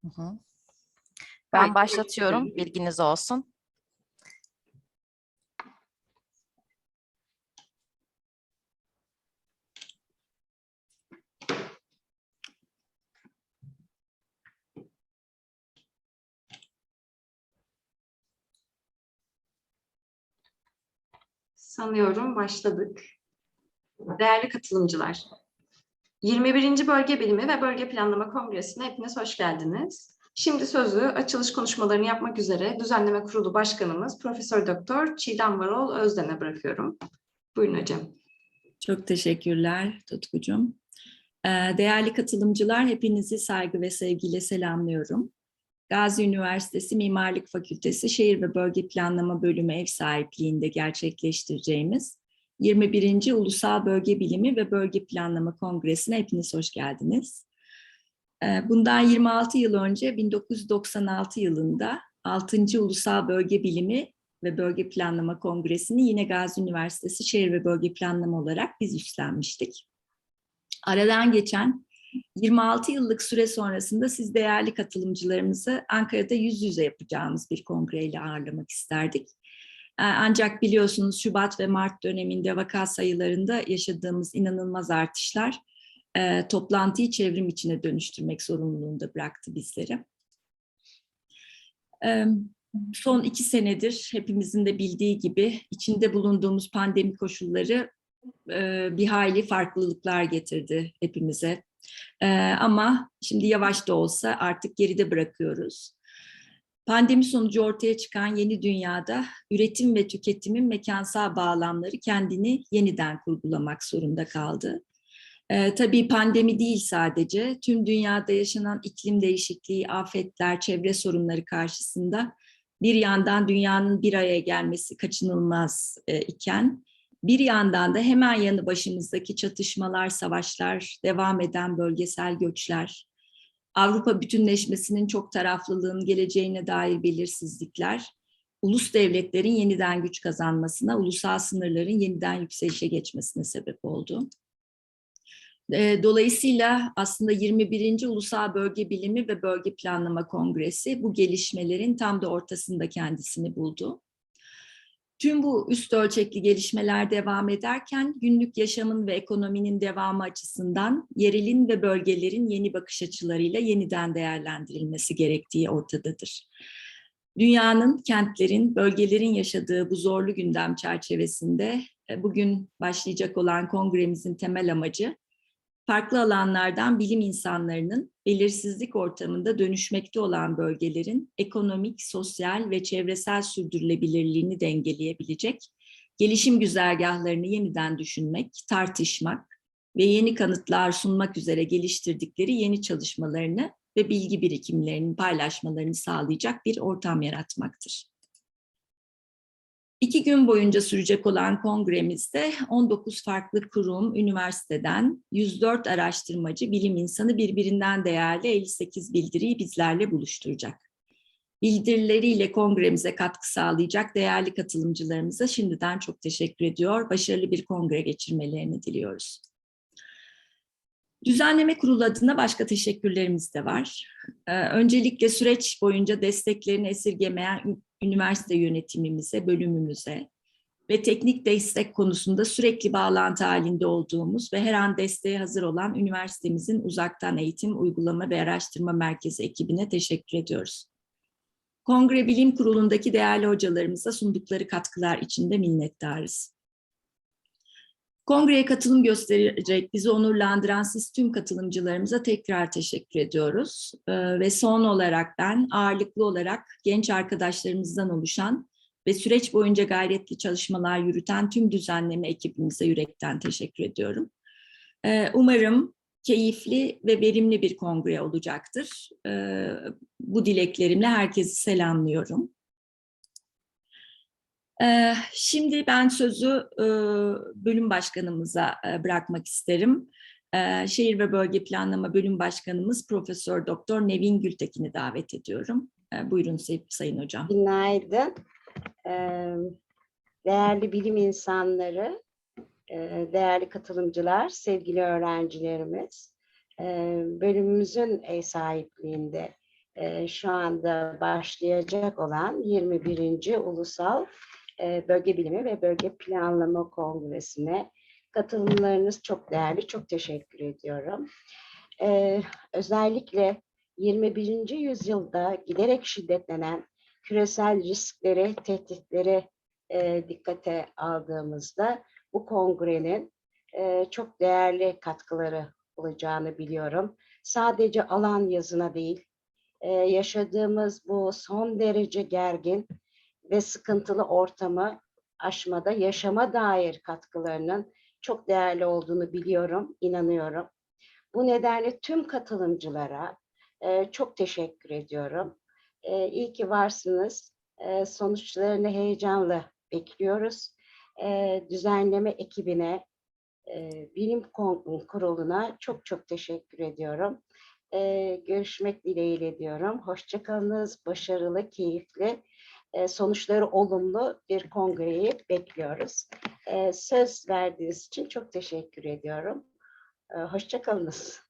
Hı hı. Ben Haydi. başlatıyorum, bilginiz olsun. Sanıyorum başladık. Değerli katılımcılar, 21. Bölge Bilimi ve Bölge Planlama Kongresi'ne hepiniz hoş geldiniz. Şimdi sözü açılış konuşmalarını yapmak üzere Düzenleme Kurulu Başkanımız Profesör Doktor Çiğdem Varol Özden'e bırakıyorum. Buyurun hocam. Çok teşekkürler Tutkucuğum. Değerli katılımcılar, hepinizi saygı ve sevgiyle selamlıyorum. Gazi Üniversitesi Mimarlık Fakültesi Şehir ve Bölge Planlama Bölümü ev sahipliğinde gerçekleştireceğimiz 21. Ulusal Bölge Bilimi ve Bölge Planlama Kongresi'ne hepiniz hoş geldiniz. Bundan 26 yıl önce 1996 yılında 6. Ulusal Bölge Bilimi ve Bölge Planlama Kongresi'ni yine Gazi Üniversitesi Şehir ve Bölge Planlama olarak biz üstlenmiştik. Aradan geçen 26 yıllık süre sonrasında siz değerli katılımcılarımızı Ankara'da yüz yüze yapacağımız bir kongreyle ağırlamak isterdik. Ancak biliyorsunuz Şubat ve Mart döneminde vaka sayılarında yaşadığımız inanılmaz artışlar toplantıyı çevrim içine dönüştürmek zorunluluğunda bıraktı bizleri. Son 2 senedir hepimizin de bildiği gibi içinde bulunduğumuz pandemi koşulları bir hayli farklılıklar getirdi hepimize. Ama şimdi yavaş da olsa artık geride bırakıyoruz. Pandemi sonucu ortaya çıkan yeni dünyada üretim ve tüketimin mekansal bağlamları kendini yeniden kurgulamak zorunda kaldı. Tabii pandemi değil sadece, tüm dünyada yaşanan iklim değişikliği, afetler, çevre sorunları karşısında bir yandan dünyanın bir araya gelmesi kaçınılmaz iken, bir yandan da hemen yanı başımızdaki çatışmalar, savaşlar, devam eden bölgesel göçler, Avrupa bütünleşmesinin çok taraflılığın geleceğine dair belirsizlikler, ulus devletlerin yeniden güç kazanmasına, ulusal sınırların yeniden yükselişe geçmesine sebep oldu. Dolayısıyla aslında 21. Ulusal Bölge Bilimi ve Bölge Planlama Kongresi bu gelişmelerin tam da ortasında kendisini buldu. Tüm bu üst ölçekli gelişmeler devam ederken günlük yaşamın ve ekonominin devamı açısından yerelin ve bölgelerin yeni bakış açılarıyla yeniden değerlendirilmesi gerektiği ortadadır. Dünyanın, kentlerin, bölgelerin yaşadığı bu zorlu gündem çerçevesinde bugün başlayacak olan kongremizin temel amacı, farklı alanlardan bilim insanlarının belirsizlik ortamında dönüşmekte olan bölgelerin ekonomik, sosyal ve çevresel sürdürülebilirliğini dengeleyebilecek gelişim güzergahlarını yeniden düşünmek, tartışmak ve yeni kanıtlar sunmak üzere geliştirdikleri yeni çalışmalarını ve bilgi birikimlerinin paylaşmalarını sağlayacak bir ortam yaratmaktır. 2 gün boyunca sürecek olan kongremizde 19 farklı kurum, üniversiteden 104 araştırmacı, bilim insanı birbirinden değerli 58 bildiriyi bizlerle buluşturacak. Bildirileriyle kongremize katkı sağlayacak değerli katılımcılarımıza şimdiden çok teşekkür ediyor. Başarılı bir kongre geçirmelerini diliyoruz. Düzenleme Kurulu adına başka teşekkürlerimiz de var. Öncelikle süreç boyunca desteklerini esirgemeyen üniversite yönetimimize, bölümümüze ve teknik destek konusunda sürekli bağlantı halinde olduğumuz ve her an desteğe hazır olan üniversitemizin uzaktan eğitim, uygulama ve araştırma merkezi ekibine teşekkür ediyoruz. Kongre Bilim Kurulu'ndaki değerli hocalarımıza sundukları katkılar için de minnettarız. Kongreye katılım gösterecek, bizi onurlandıran siz tüm katılımcılarımıza tekrar teşekkür ediyoruz. Ve son olarak ben ağırlıklı olarak genç arkadaşlarımızdan oluşan ve süreç boyunca gayretli çalışmalar yürüten tüm düzenleme ekibimize yürekten teşekkür ediyorum. Umarım keyifli ve verimli bir kongre olacaktır. Bu dileklerimle herkesi selamlıyorum. Şimdi ben sözü bölüm başkanımıza bırakmak isterim. Şehir ve Bölge Planlama Bölüm Başkanımız Profesör Doktor Nevin Gültekin'i davet ediyorum. Buyurun Sayın Hocam. Günaydın. Değerli bilim insanları, değerli katılımcılar, sevgili öğrencilerimiz, bölümümüzün ev sahipliğinde şu anda başlayacak olan 21. Ulusal Bölge Bilimi ve Bölge Planlama Kongresi'ne katılımlarınız çok değerli. Çok teşekkür ediyorum. Özellikle 21. yüzyılda giderek şiddetlenen küresel riskleri, tehditleri dikkate aldığımızda bu kongrenin çok değerli katkıları olacağını biliyorum. Sadece alan yazına değil, yaşadığımız bu son derece gergin ve sıkıntılı ortamı aşmada yaşama dair katkılarının çok değerli olduğunu biliyorum, inanıyorum. Bu nedenle tüm katılımcılara çok teşekkür ediyorum. İyi ki varsınız. Sonuçlarını heyecanla bekliyoruz. Düzenleme ekibine, bilim kuruluna çok çok teşekkür ediyorum. Görüşmek dileğiyle diyorum. Hoşça kalınız, başarılı, keyifli, sonuçları olumlu bir kongreyi bekliyoruz. Söz verdiğiniz için çok teşekkür ediyorum. Hoşça kalınız.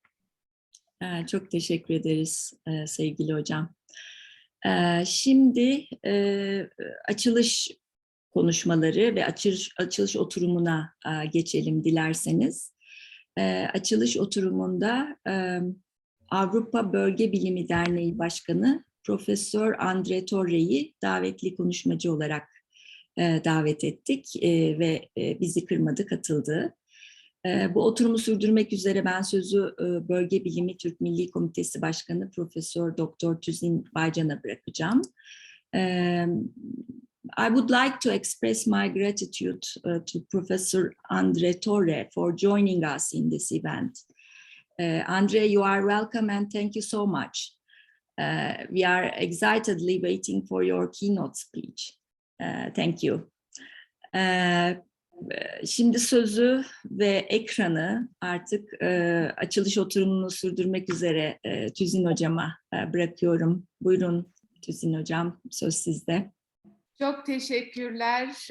Çok teşekkür ederiz sevgili hocam. Şimdi açılış konuşmaları ve açılış oturumuna geçelim dilerseniz. Açılış oturumunda Avrupa Bölge Bilimi Derneği Başkanı Profesör Andre Torre'yi davetli konuşmacı olarak davet ettik ve bizi kırmadı, katıldı. Bu oturumu sürdürmek üzere ben sözü Bölge Bilimi Türk Milli Komitesi Başkanı Profesör Doktor Tüzin Baycan'a bırakacağım. I would like to express my gratitude to Professor Andre Torre for joining us in this event. Andre, you are welcome and thank you so much. We are excitedly waiting for your keynote speech. Thank you. Şimdi sözü ve ekranı artık açılış oturumunu sürdürmek üzere Tüzin Hocam'a bırakıyorum. Buyurun Tüzin Hocam, söz sizde. Çok teşekkürler.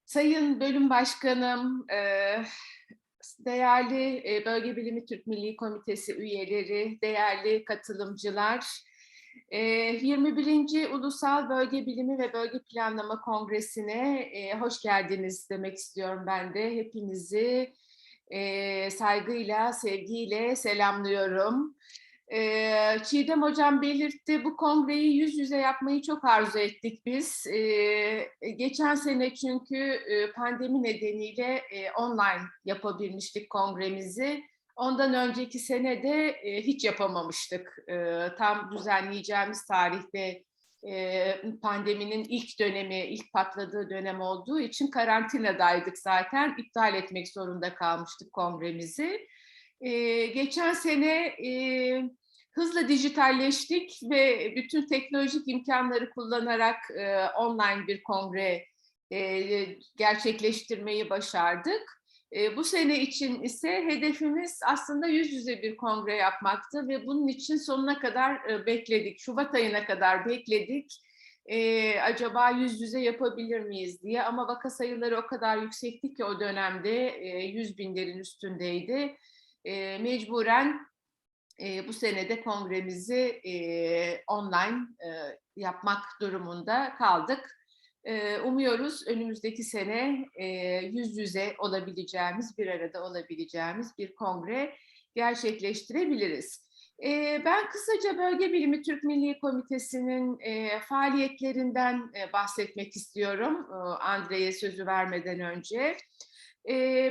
Sayın Bölüm Başkanım, değerli Bölge Bilimi Türk Milli Komitesi üyeleri, değerli katılımcılar, 21. Ulusal Bölge Bilimi ve Bölge Planlama Kongresi'ne hoş geldiniz demek istiyorum ben de. Hepinizi saygıyla, sevgiyle selamlıyorum. Çiğdem Hocam belirtti, bu kongreyi yüz yüze yapmayı çok arzu ettik biz. Geçen sene çünkü pandemi nedeniyle online yapabilmiştik kongremizi. Ondan önceki sene de hiç yapamamıştık. Tam düzenleyeceğimiz tarihte pandeminin ilk dönemi, ilk patladığı dönem olduğu için karantinadaydık zaten. İptal etmek zorunda kalmıştık kongremizi. Geçen sene hızla dijitalleştik ve bütün teknolojik imkanları kullanarak online bir kongre gerçekleştirmeyi başardık. Bu sene için ise hedefimiz aslında yüz yüze bir kongre yapmaktı ve bunun için sonuna kadar bekledik. Şubat ayına kadar bekledik. Acaba yüz yüze yapabilir miyiz diye, ama vaka sayıları o kadar yüksekti ki o dönemde 100 binlerin üstündeydi. Mecburen bu senede kongremizi online yapmak durumunda kaldık. Umuyoruz önümüzdeki sene yüz yüze olabileceğimiz, bir arada olabileceğimiz bir kongre gerçekleştirebiliriz. Ben kısaca Bölge Bilimi Türk Milli Komitesi'nin faaliyetlerinden bahsetmek istiyorum Andre'ye sözü vermeden önce.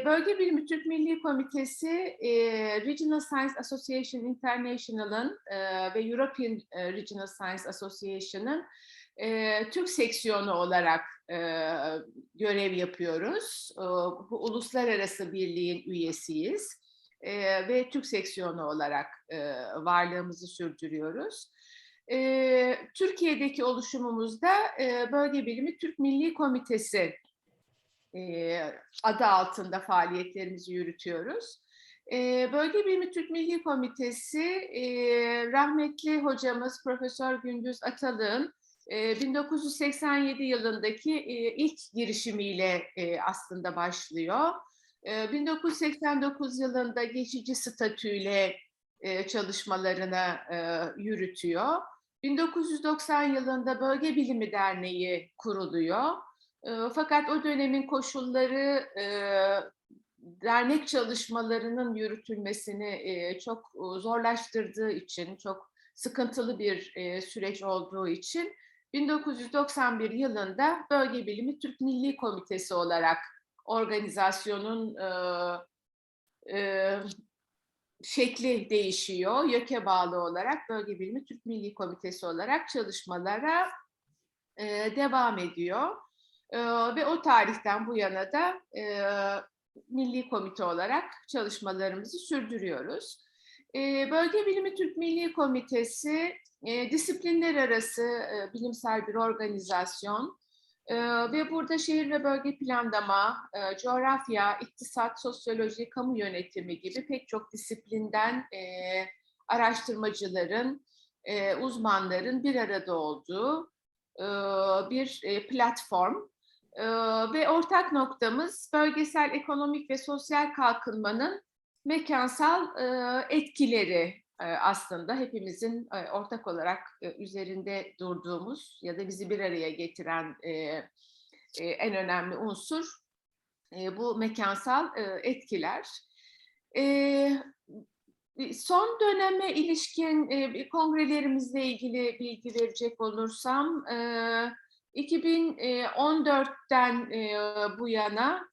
Bölge Bilimi Türk Milli Komitesi, Regional Science Association International'ın ve European Regional Science Association'ın Türk seksiyonu olarak görev yapıyoruz. Bu uluslararası birliğin üyesiyiz ve Türk seksiyonu olarak varlığımızı sürdürüyoruz. Türkiye'deki oluşumumuzda Bölge Bilimi Türk Milli Komitesi adı altında faaliyetlerimizi yürütüyoruz. Bölge Bilimi Türk Milli Komitesi, rahmetli hocamız Profesör Gündüz Atalı'nın 1987 yılındaki ilk girişimiyle aslında başlıyor. 1989 yılında geçici statüyle çalışmalarını yürütüyor. 1990 yılında Bölge Bilimi Derneği kuruluyor. Fakat o dönemin koşulları dernek çalışmalarının yürütülmesini çok zorlaştırdığı için, çok sıkıntılı bir süreç olduğu için 1991 yılında Bölge Bilimi Türk Milli Komitesi olarak organizasyonun şekli değişiyor. YÖK'e bağlı olarak Bölge Bilimi Türk Milli Komitesi olarak çalışmalara devam ediyor. Ve o tarihten bu yana da Milli Komite olarak çalışmalarımızı sürdürüyoruz. Bölge Bilimi Türk Milli Komitesi disiplinler arası bilimsel bir organizasyon. Ve burada şehir ve bölge planlama, coğrafya, iktisat, sosyoloji, kamu yönetimi gibi pek çok disiplinden araştırmacıların, uzmanların bir arada olduğu bir platform. Ve ortak noktamız bölgesel ekonomik ve sosyal kalkınmanın mekansal etkileri aslında hepimizin ortak olarak üzerinde durduğumuz ya da bizi bir araya getiren en önemli unsur bu mekansal etkiler. Son döneme ilişkin kongrelerimizle ilgili bilgi verecek olursam 2014'ten bu yana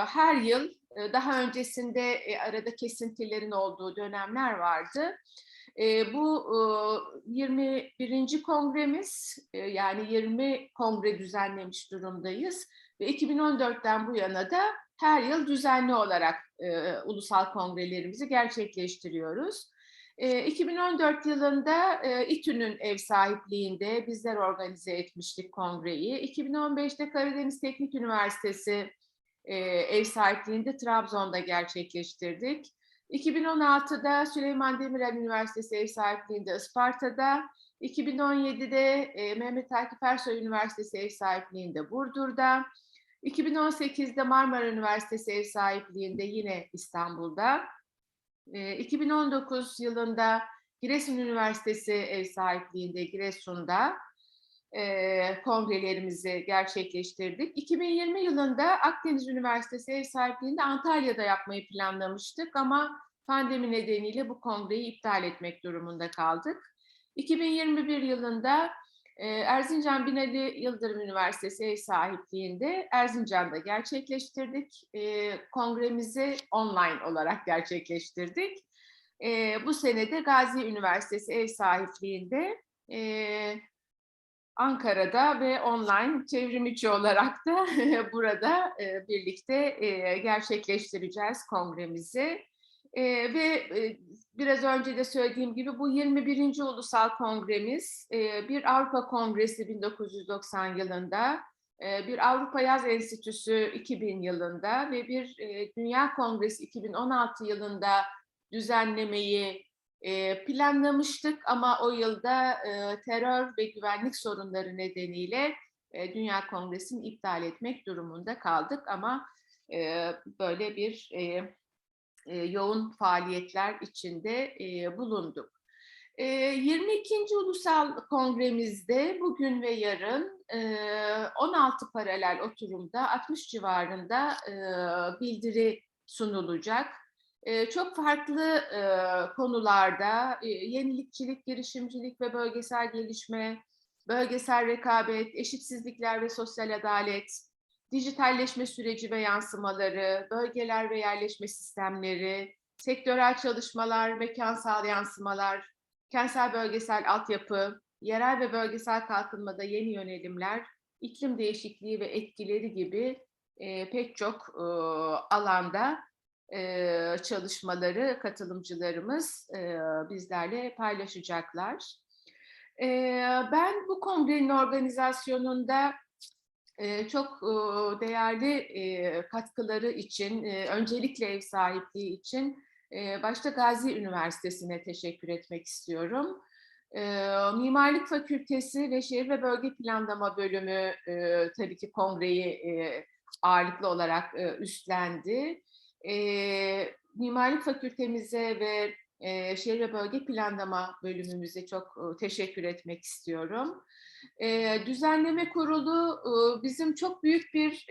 her yıl daha öncesinde arada kesintilerin olduğu dönemler vardı. Bu 21. kongremiz, yani 20 kongre düzenlemiş durumdayız ve 2014'ten bu yana da her yıl düzenli olarak ulusal kongrelerimizi gerçekleştiriyoruz. 2014 yılında İTÜ'nün ev sahipliğinde bizler organize etmiştik kongreyi. 2015'te Karadeniz Teknik Üniversitesi ev sahipliğinde Trabzon'da gerçekleştirdik. 2016'da Süleyman Demirel Üniversitesi ev sahipliğinde Isparta'da, 2017'de Mehmet Akif Ersoy Üniversitesi ev sahipliğinde Burdur'da, 2018'de Marmara Üniversitesi ev sahipliğinde yine İstanbul'da, 2019 yılında Giresun Üniversitesi ev sahipliğinde Giresun'da kongrelerimizi gerçekleştirdik. 2020 yılında Akdeniz Üniversitesi ev sahipliğinde Antalya'da yapmayı planlamıştık ama pandemi nedeniyle bu kongreyi iptal etmek durumunda kaldık. 2021 yılında Erzincan Binali Yıldırım Üniversitesi ev sahipliğinde Erzincan'da gerçekleştirdik. Kongremizi online olarak gerçekleştirdik. Bu sene de Gazi Üniversitesi ev sahipliğinde Ankara'da ve online çevrim içi olarak da burada birlikte gerçekleştireceğiz kongremizi. Ve biraz önce de söylediğim gibi bu 21. Ulusal Kongremiz bir Avrupa Kongresi 1990 yılında, bir Avrupa Yaz Enstitüsü 2000 yılında ve bir Dünya Kongresi 2016 yılında düzenlemeyi planlamıştık ama o yılda terör ve güvenlik sorunları nedeniyle Dünya Kongresi'ni iptal etmek durumunda kaldık ama böyle bir yoğun faaliyetler içinde bulunduk. 22. Ulusal Kongremizde bugün ve yarın 16 paralel oturumda 60 civarında bildiri sunulacak. Çok farklı konularda yenilikçilik, girişimcilik ve bölgesel gelişme, bölgesel rekabet, eşitsizlikler ve sosyal adalet, dijitalleşme süreci ve yansımaları, bölgeler ve yerleşme sistemleri, sektörel çalışmalar, mekansal yansımalar, kentsel bölgesel altyapı, yerel ve bölgesel kalkınmada yeni yönelimler, iklim değişikliği ve etkileri gibi pek çok alanda çalışmaları katılımcılarımız bizlerle paylaşacaklar. Ben bu kongrenin organizasyonunda çok değerli katkıları için, öncelikle ev sahipliği için başta Gazi Üniversitesi'ne teşekkür etmek istiyorum. Mimarlık Fakültesi ve Şehir ve Bölge Planlama Bölümü tabii ki kongreyi ağırlıklı olarak üstlendi. Mimarlık Fakültemize ve Şehir ve Bölge Planlama bölümümüze çok teşekkür etmek istiyorum. Düzenleme Kurulu bizim çok büyük bir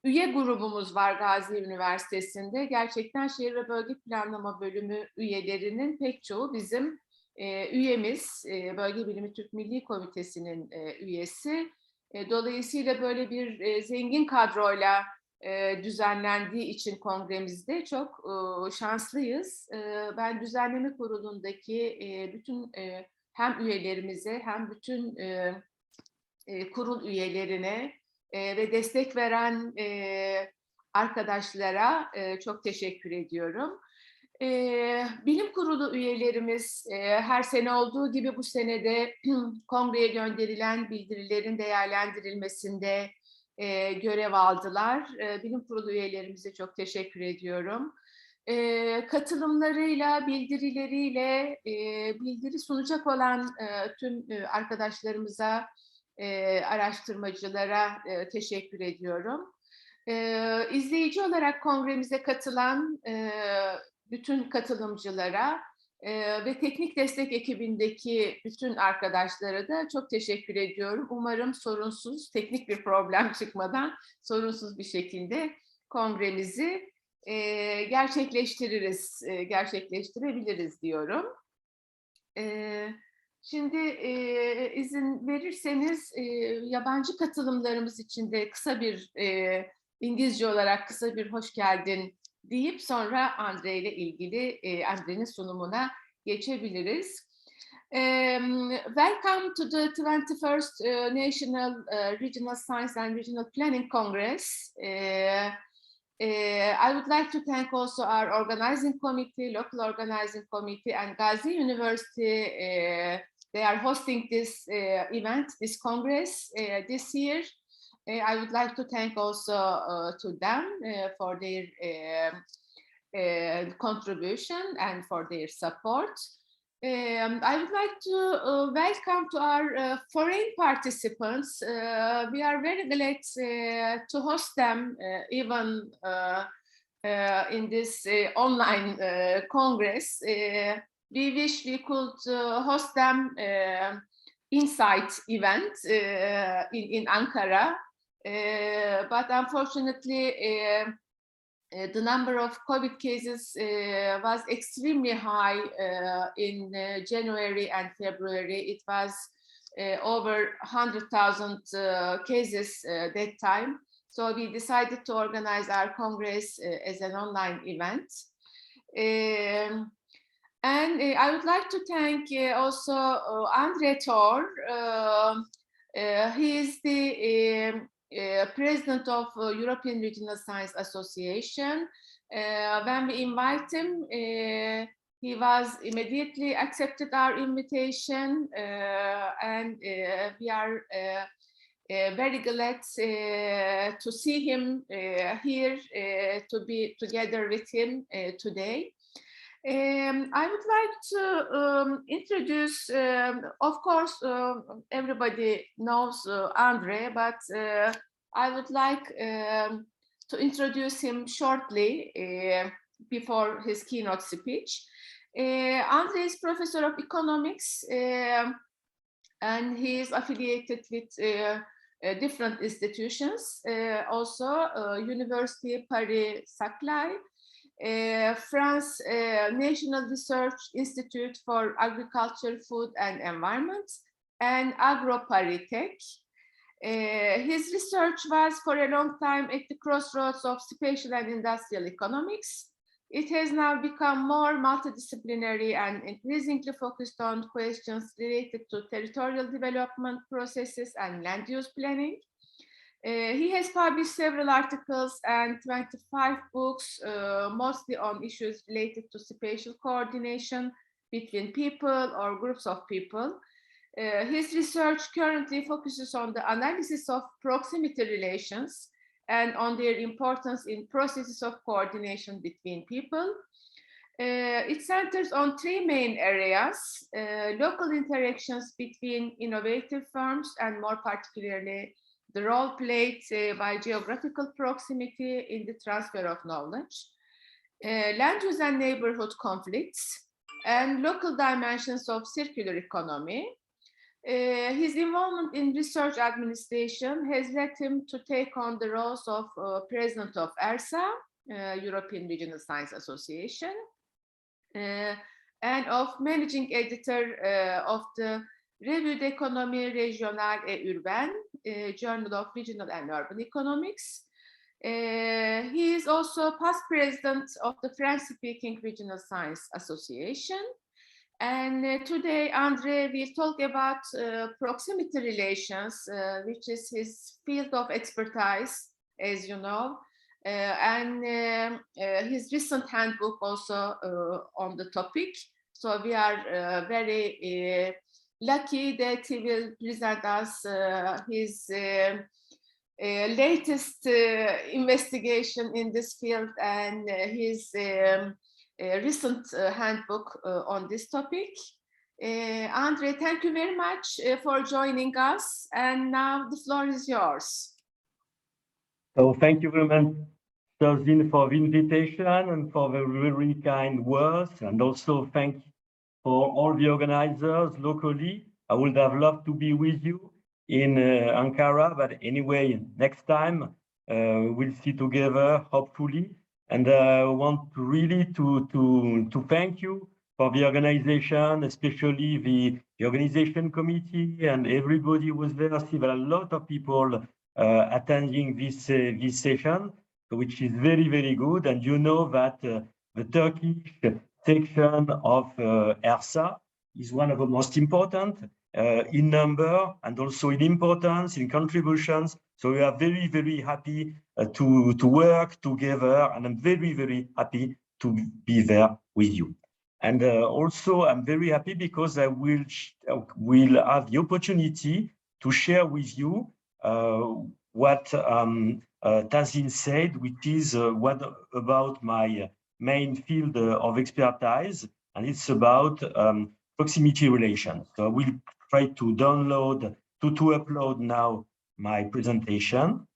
üye grubumuz var Gazi Üniversitesi'nde. Gerçekten Şehir ve Bölge Planlama bölümü üyelerinin pek çoğu bizim üyemiz. Bölge Bilimi Türk Milli Komitesi'nin üyesi. Dolayısıyla böyle bir zengin kadroyla düzenlendiği için kongremizde çok şanslıyız. Ben düzenleme kurulundaki bütün hem üyelerimize hem bütün kurul üyelerine ve destek veren arkadaşlara çok teşekkür ediyorum. Bilim kurulu üyelerimiz her sene olduğu gibi bu senede kongreye gönderilen bildirilerin değerlendirilmesinde görev aldılar. Bilim kurulu üyelerimize çok teşekkür ediyorum. Katılımlarıyla, bildirileriyle bildiri sunacak olan tüm arkadaşlarımıza, araştırmacılara teşekkür ediyorum. İzleyici olarak kongremize katılan bütün katılımcılara ve teknik destek ekibindeki bütün arkadaşlara da çok teşekkür ediyorum. Umarım sorunsuz, teknik bir problem çıkmadan sorunsuz bir şekilde kongremizi gerçekleştirebiliriz diyorum. Şimdi izin verirseniz yabancı katılımlarımız için de kısa bir İngilizce olarak kısa bir hoş geldin deyip sonra Andre ile ilgili Andre'nin sunumuna geçebiliriz. Welcome to the 21st National Regional Science and Regional Planning Congress. I would like to thank also our organizing committee, local organizing committee, and Gazi University. They are hosting this event, this congress this year. I would like to thank also to them for their contribution and for their support. I would like to welcome to our foreign participants. We are very glad to host them even in this online congress. We wish we could host them inside event in Ankara, but unfortunately the number of COVID cases was extremely high in January and February. It was over 100,000 cases that time. So we decided to organize our Congress as an online event. And I would like to thank also Andre Thor. He is the president of European Regional Science Association. When we invite him, he was immediately accepted our invitation, and we are very glad to see him here, to be together with him today. I would like to introduce, of course, everybody knows Andre, but I would like to introduce him shortly before his keynote speech. Andre is professor of economics, and he is affiliated with different institutions, also University Paris-Saclay, France National Research Institute for Agriculture, Food and Environment, and AgroParisTech. His research was for a long time at the crossroads of spatial and industrial economics. It has now become more multidisciplinary and increasingly focused on questions related to territorial development processes and land use planning. He has published several articles and 25 books, mostly on issues related to spatial coordination between people or groups of people. His research currently focuses on the analysis of proximity relations and on their importance in processes of coordination between people. It centers on three main areas: local interactions between innovative firms, and more particularly the role played by geographical proximity in the transfer of knowledge. land use and neighborhood conflicts, and local dimensions of circular economy. His involvement in research administration has led him to take on the roles of president of ERSA, European Regional Science Association, and of managing editor of the Revue d'économie régionale et urbaine, Journal of Regional and Urban Economics. He is also past president of the French-speaking Regional Science Association. And today, Andre will talk about proximity relations, which is his field of expertise, as you know, and his recent handbook also on the topic. So we are very lucky that he will present us his latest investigation in this field and his recent handbook on this topic. Andre, thank you very much for joining us. And now the floor is yours. So thank you very much, Josine, for the invitation and for the very kind words. And also thank you for all the organizers locally. I would have loved to be with you in Ankara, but anyway, next time we'll see together, hopefully. And I want really to thank you for the organization, especially the organization committee and everybody who was there. I see there are a lot of people attending this session, which is very, very good. And you know that the Turkish section of ERSA is one of the most important in number and also in importance, in contributions. So we are very, very happy to work together, and I'm very, very happy to be there with you. And also, I'm very happy because I will have the opportunity to share with you what Tazin said, which is what about my main field of expertise, and it's about proximity relations. So I will try to download, to upload now my presentation.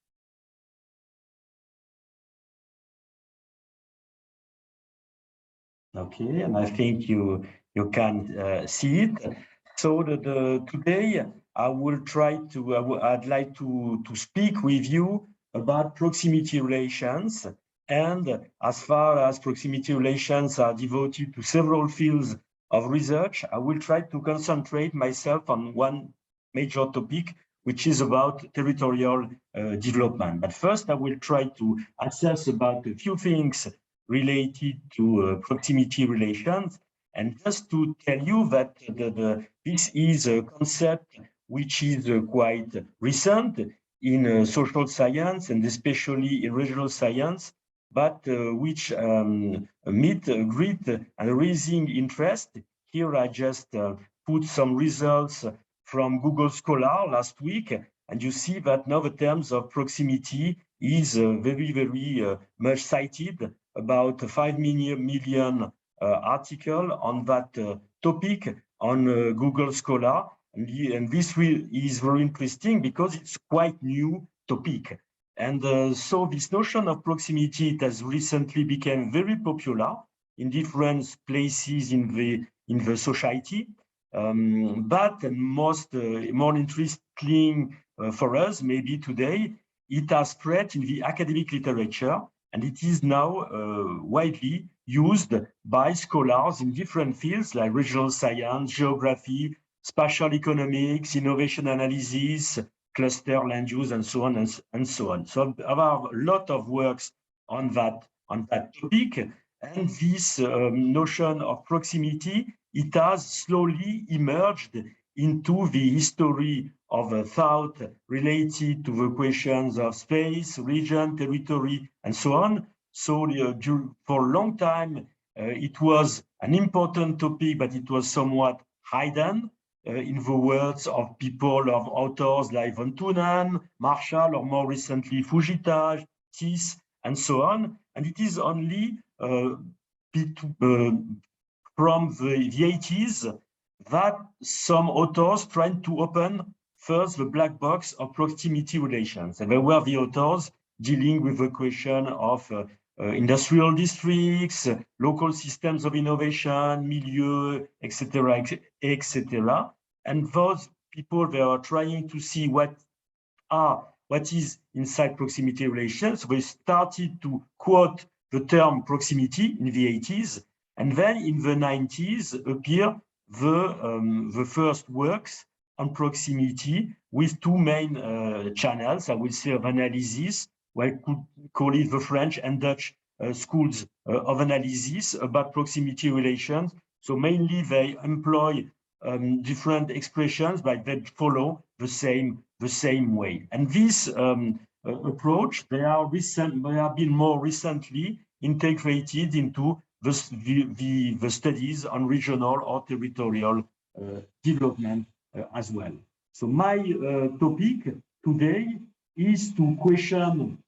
Okay, and I think you can see it. So today I will try to, I'd like to speak with you about proximity relations. And as far as proximity relations are devoted to several fields of research, I will try to concentrate myself on one major topic, which is about territorial development. But first, I will try to assess about a few things related to proximity relations. And just to tell you that this is a concept which is quite recent in social science and especially in regional science, but which meet great and raising interest. Here I just put some results from Google Scholar last week, and you see that now the terms of proximity is very, very much cited, about 5 million article on that topic on Google Scholar. And this is very interesting because it's quite new topic. And so this notion of proximity, it has recently become very popular in different places in the society. But more interesting for us, maybe today, it has spread in the academic literature, and it is now widely used by scholars in different fields like regional science, geography, spatial economics, innovation analysis, cluster land use, and so on and so on. So there are a lot of works on that topic, and this notion of proximity, it has slowly emerged into the history of thought related to the questions of space, region, territory, and so on. So for a long time, it was an important topic, but it was somewhat hidden. In the words of people, of authors like von Thunen, Marshall, or more recently Fujita, Tis, and so on. And it is only from the 80s that some authors tried to open first the black box of proximity relations. And they were the authors dealing with the question of industrial districts, local systems of innovation, milieu, etc., etc. And those people, they are trying to see what is inside proximity relations. We started to quote the term proximity in the 80s, and then in the 90s appear the first works on proximity with two main channels, I will say, of analysis. I could call it the French and Dutch schools of analysis about proximity relations. So mainly they employ different expressions, but they follow the same way. And this approach, they have been more recently integrated into the studies on regional or territorial development as well. So my topic today is to question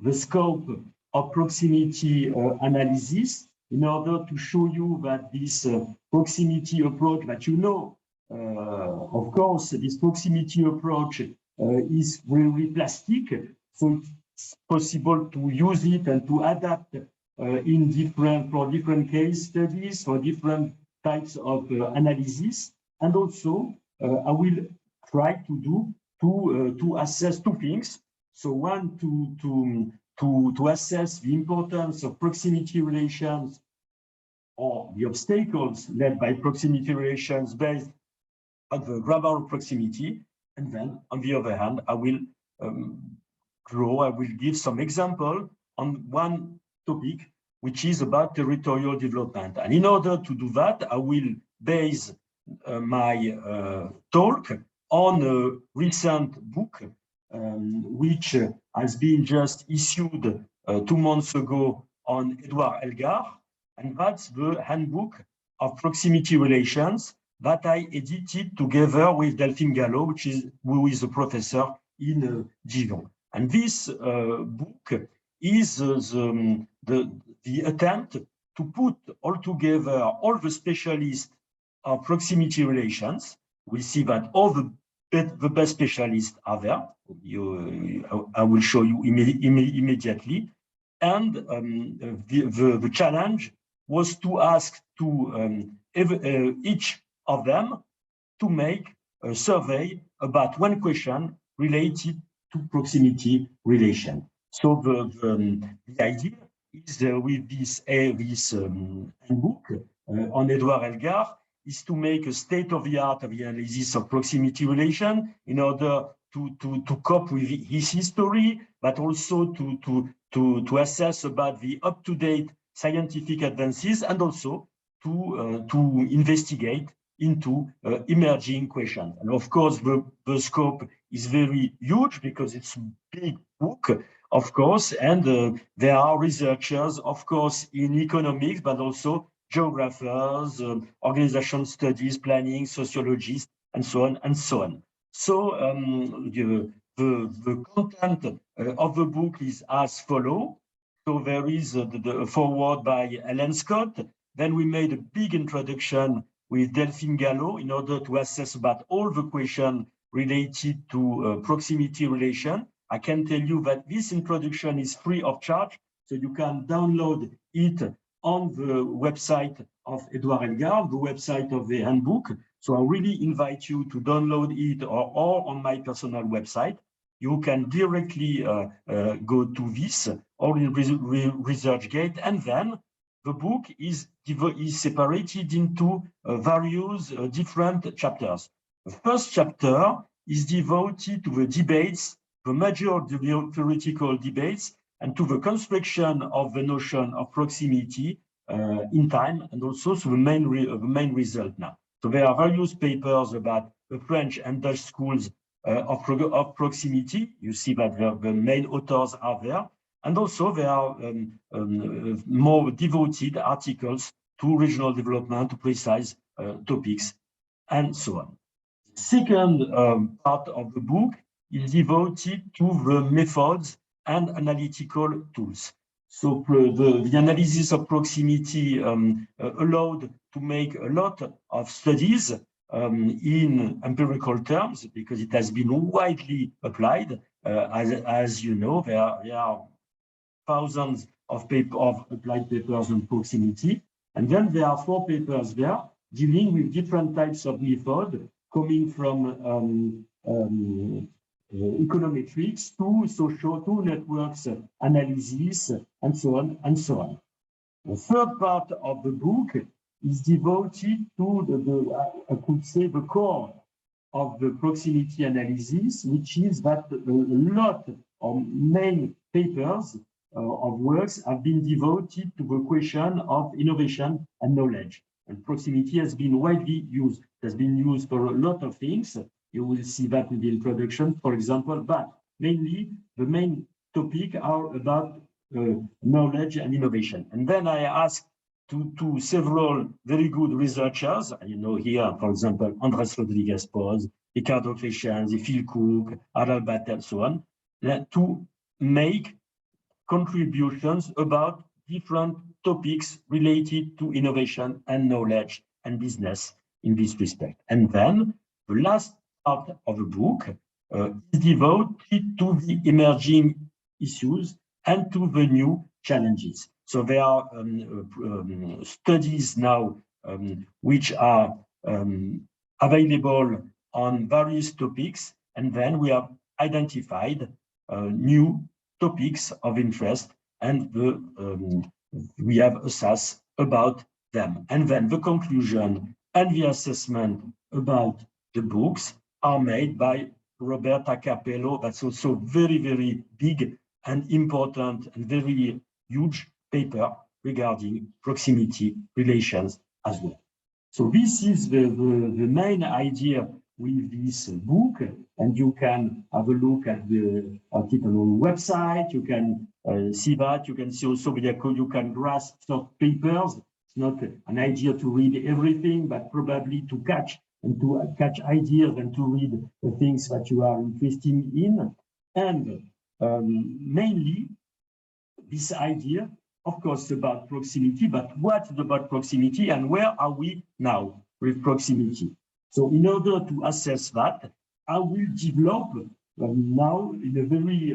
the scope of proximity analysis in order to show you that this proximity approach that of course, this proximity approach is really plastic, so it's possible to use it and to adapt for different case studies, for different types of analysis. And also, I will try to assess two things. So one, to assess the importance of proximity relations or the obstacles led by proximity relations based on the grammar of proximity. And then, on the other hand, I will give some example on one topic, which is about territorial development. And in order to do that, I will base my talk on a recent book, which has been just issued 2 months ago on Edouard Elgar, and that's the handbook of proximity relations that I edited together with Delphine Gallo, who is a professor in Dijon. And this book is the attempt to put all together all the specialists of proximity relations. We see that all the best specialists are there. I will show you immediately. And the challenge was to ask each of them to make a survey about one question related to proximity relation. So the idea is with this book on Edouard Elgar is to make a state-of-the-art of the analysis of proximity relation in order to cope with his history, but also to assess about the up-to-date scientific advances, and also to investigate into emerging questions. And of course, the scope is very huge because it's a big book, of course, and there are researchers, of course, in economics, but also geographers, organization studies, planning, sociologists, and so on and so on. So the content of the book is as follows. So there is the foreword by Ellen Scott. Then we made a big introduction with Delphine Gallo in order to assess about all the questions related to proximity relation. I can tell you that this introduction is free of charge, so you can download it on the website of Edouard Elgar, the website of the handbook. So I really invite you to download it or on my personal website. You can directly go to this or in ResearchGate, and then the book is separated into various different chapters. The first chapter is devoted to the debates, the major theoretical debates, and to the construction of the notion of proximity in time, and also to the main result now. So there are various papers about the French and Dutch schools of proximity. You see that the main authors are there. And also there are more devoted articles to regional development, to precise topics, and so on. The second part of the book is devoted to the methods and analytical tools. So the analysis of proximity allowed to make a lot of studies in empirical terms, because it has been widely applied. As you know, there are thousands of applied papers on proximity. And then there are 4 papers there dealing with different types of method coming from econometrics to networks analysis, and so on and so on. The third part of the book is devoted to I could say, the core of the proximity analysis, which is that a lot of main papers of works have been devoted to the question of innovation and knowledge. And proximity has been widely used. It has been used for a lot of things. You will see that in the introduction, for example, but mainly the main topic are about knowledge and innovation. And then I asked to several very good researchers, you know, here, for example, Andrés Rodriguez Pos, Ricardo Crescianzi, Phil Cook, Adal Batt, and so on, to make contributions about different topics related to innovation and knowledge and business in this respect. And then the last part of the book is devoted to the emerging issues and to the new challenges. So there are studies now which are available on various topics, and then we have identified new topics of interest, and we have assessed about them. And then the conclusion and the assessment about the books are made by Roberta Capello. That's also very, very big and important and very huge paper regarding proximity relations as well. So this is the main idea with this book, and you can have a look at the article on the website. You can see that. You can see also you can grasp some papers. It's not an idea to read everything, but probably to catch ideas and to read the things that you are interested in. And mainly this idea, of course, about proximity, but what about proximity and where are we now with proximity? So in order to assess that, I will develop now in a very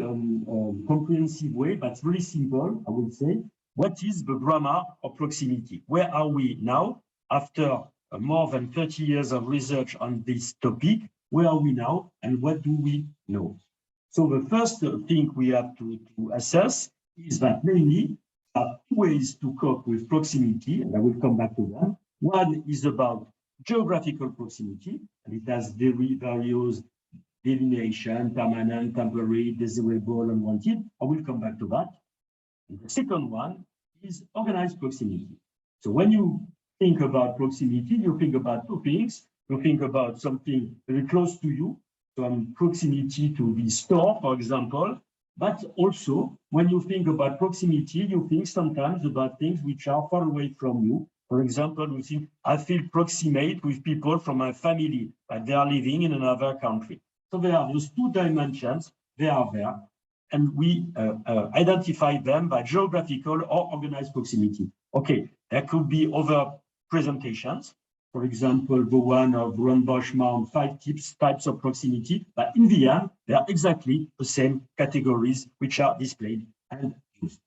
comprehensive way, but very simple, I would say, what is the grammar of proximity? Where are we now after more than 30 years of research on this topic? Where are we now and what do we know? So the first thing we have to assess is that mainly there are 2 ways to cope with proximity, and I will come back to that. One is about geographical proximity, and it has various delineation, permanent, temporary, desirable, unwanted. I will come back to that. And the second one is organized proximity. So when you think about proximity, you think about 2 things. You think about something very close to you, some proximity to the store, for example. But also, when you think about proximity, you think sometimes about things which are far away from you. For example, you think, I feel proximate with people from my family, but they are living in another country. So there are those 2 dimensions, they are there, and we identify them by geographical or organized proximity. Okay, there could be other presentations. For example, the one of Ron Boschman, 5 types of proximity, but in the end, they are exactly the same categories which are displayed and used.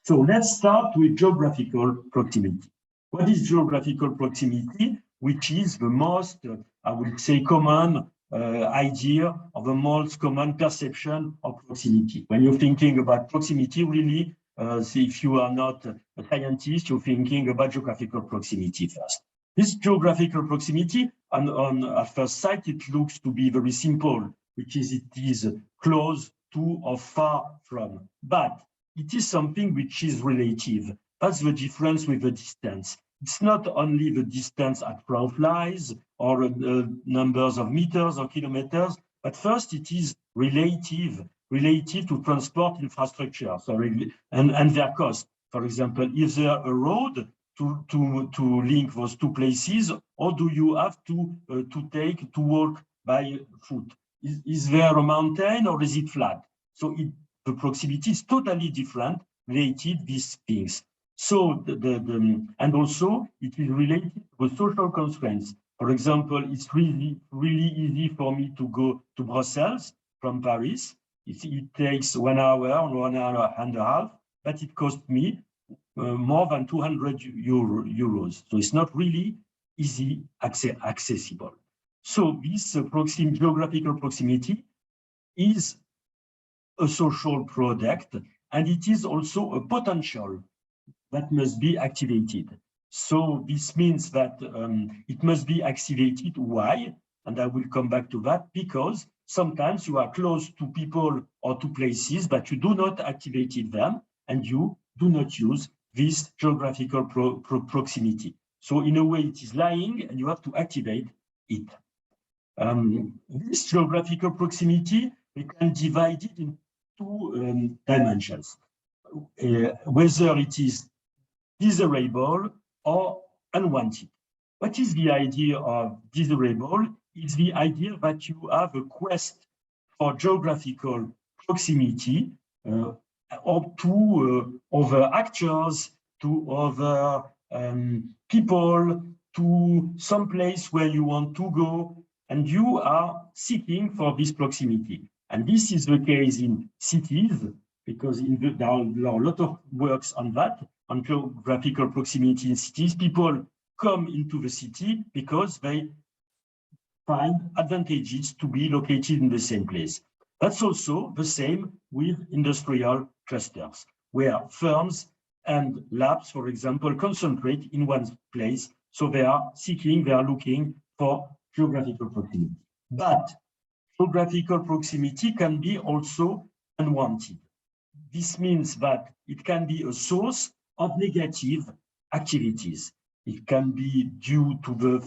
So let's start with geographical proximity. What is geographical proximity? Which is the most, I would say, common idea or the most common perception of proximity. When you're thinking about proximity, really, if you are not a scientist, you're thinking about geographical proximity first. This geographical proximity, at first sight, it looks to be very simple, which is it is close to or far from. But it is something which is relative. That's the difference with the distance. It's not only the distance at crow flies or numbers of meters or kilometers, but first it is relative to transport infrastructure, and their cost. For example, is there a road to link those 2 places, or do you have to walk by foot? Is there a mountain or is it flat? So the proximity is totally different related these things. So and also it is related to social constraints. For example, it's really easy for me to go to Brussels from Paris. It takes 1 hour or 1 hour and a half. but it cost me more than 200 euros. So it's not really easy accessible. So this geographical proximity is a social product, and it is also a potential that must be activated. So this means that it must be activated. Why? And I will come back to that, because sometimes you are close to people or to places, but you do not activate them, and you do not use this geographical proximity. So in a way, it is lying, and you have to activate it. This geographical proximity, we can divide it in two dimensions, whether it is desirable or unwanted. What is the idea of desirable? It's the idea that you have a quest for geographical proximity or to other actors, to other people, to some place where you want to go, and you are seeking for this proximity. And this is the case in cities, because there are a lot of works on that, on geographical proximity in cities. People come into the city because they find advantages to be located in the same place. That's also the same with industrial clusters, where firms and labs, for example, concentrate in one place. So they are looking for geographical proximity. But geographical proximity can be also unwanted. This means that it can be a source of negative activities. It can be due to the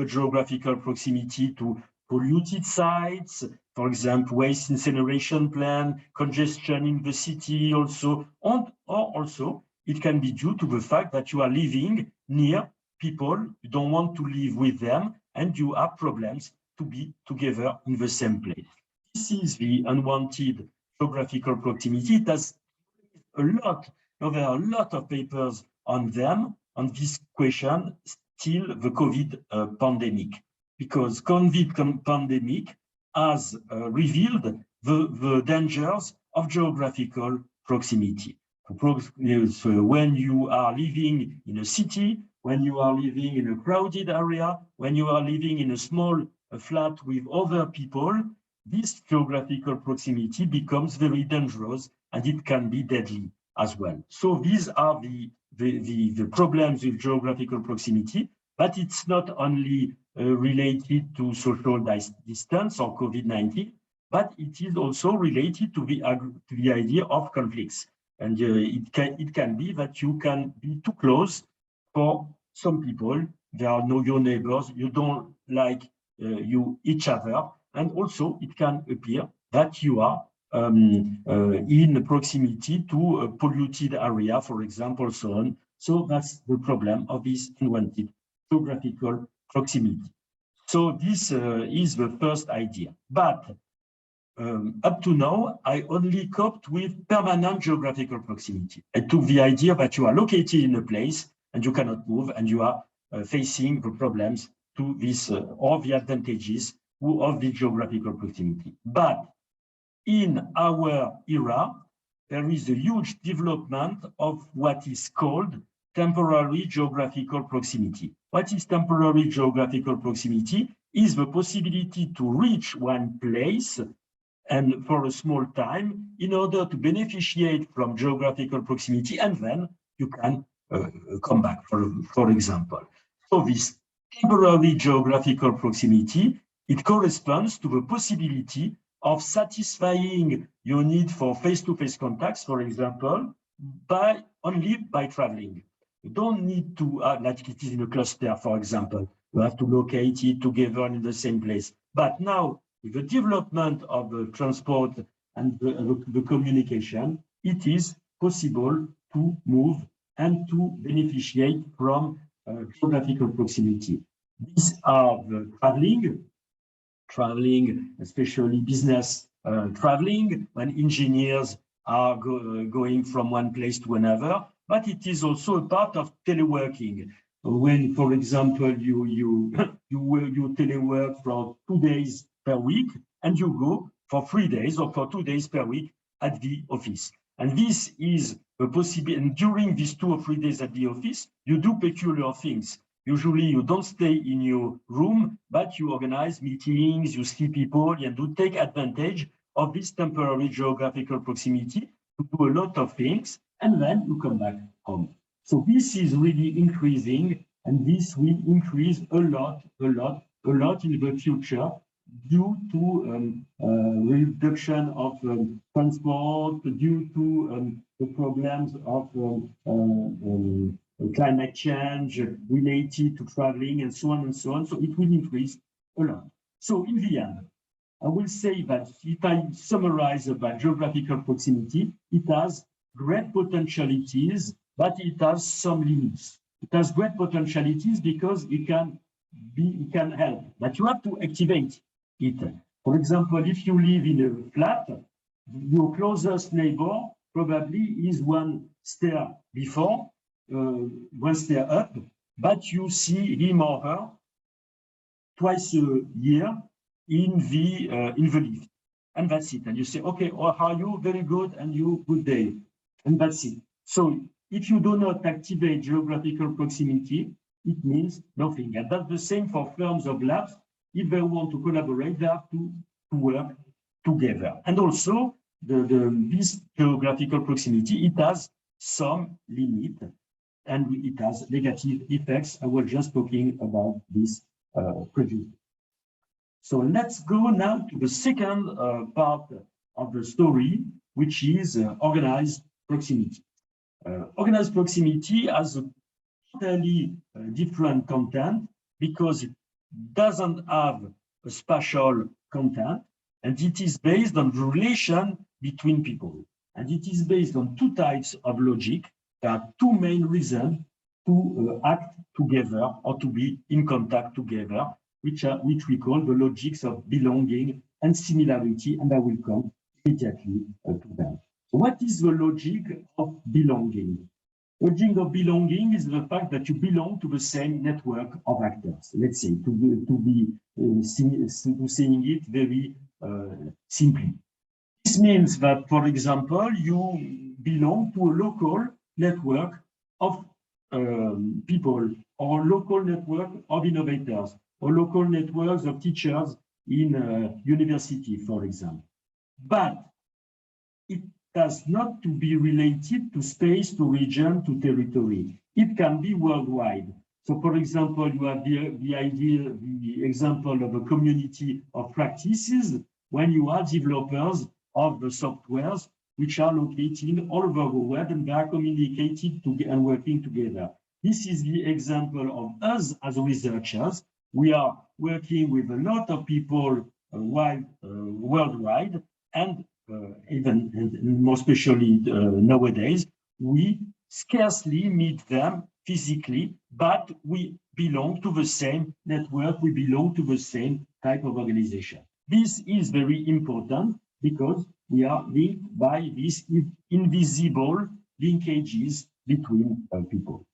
geographical proximity to polluted sites, for example, waste incineration plant, congestion in the city also, or also it can be due to the fact that you are living near people, you don't want to live with them, and you have problems to be together in the same place. This is the unwanted geographical proximity. It has there are a lot of papers on this question, till the COVID pandemic, because COVID pandemic has revealed the dangers of geographical proximity. So when you are living in a city, when you are living in a crowded area, when you are living in a small flat with other people, this geographical proximity becomes very dangerous, and it can be deadly as well. So these are the problems with geographical proximity, but it's not only related to social distance or COVID-19, but it is also related to the idea of conflicts. And it can be that you can be too close for some people. They are your neighbors, you don't like each other, and also it can appear that you are in proximity to a polluted area, for example, so on. So that's the problem of this unwanted geographical proximity. So this is the first idea. But up to now, I only coped with permanent geographical proximity. I took the idea that you are located in a place and you cannot move, and you are facing the problems to this, all the advantages of the geographical proximity. But in our era, there is a huge development of what is called temporary geographical proximity. What is temporary geographical proximity? Is the possibility to reach one place and for a small time in order to beneficiate from geographical proximity, and then you can come back, for example. So this temporary geographical proximity, it corresponds to the possibility of satisfying your need for face-to-face contacts, for example, only by traveling. You don't need to, like it is in a cluster, for example, you have to locate it together in the same place. But now, with the development of the transport and the communication, it is possible to move and to beneficiate from geographical proximity. These are the traveling, especially business traveling, when engineers are going from one place to another, but it is also a part of teleworking. When, for example, you telework for 2 days per week, and you go for 3 days or for 2 days per week at the office. And this is a possibility. And during these 2 or 3 days at the office, you do peculiar things. Usually you don't stay in your room, but you organize meetings, you see people, and do take advantage of this temporary geographical proximity to do a lot of things, and then you come back home. So this is really increasing, and this will increase a lot in the future due to reduction of transport, due to the problems of climate change related to traveling, and so on and so on. So it will increase a lot. So in the end, I will say that if I summarize about geographical proximity, it has great potentialities, but it has some limits. It has great potentialities because it can help, but you have to activate it. For example, if you live in a flat, your closest neighbor probably is 1 stair before, 1 stair up, but you see him or her twice a year in the lift, and that's it. And you say, okay, or how are you? Very good, and you, good day, and that's it. So if you do not activate geographical proximity, it means nothing. And that's the same for firms of labs. If they want to collaborate, they have to work together. And also, this geographical proximity, it has some limit, and it has negative effects. I was just talking about this previously. So let's go now to the second part of the story, which is organized proximity. Organized proximity has a totally different content because it doesn't have a spatial content, and it is based on the relation between people. And it is based on 2 types of logic. There are 2 main reasons to act together or to be in contact together, which we call the logics of belonging and similarity, and I will come immediately to them. So what is the logic of belonging? Logic of belonging is the fact that you belong to the same network of actors. Let's say, saying it very simply. This means that, for example, you belong to a local network of people, or local network of innovators, or local networks of teachers in a university, for example. But it does not to be related to space, to region, to territory. It can be worldwide. So, for example, you have the example of a community of practices when you are developers of the softwares which are located all over the world, and they are communicated and working together. This is the example of us as researchers. We are working with a lot of people worldwide, and even and more especially nowadays, we scarcely meet them physically, but we belong to the same network, we belong to the same type of organization. This is very important because we are linked by these invisible linkages between people.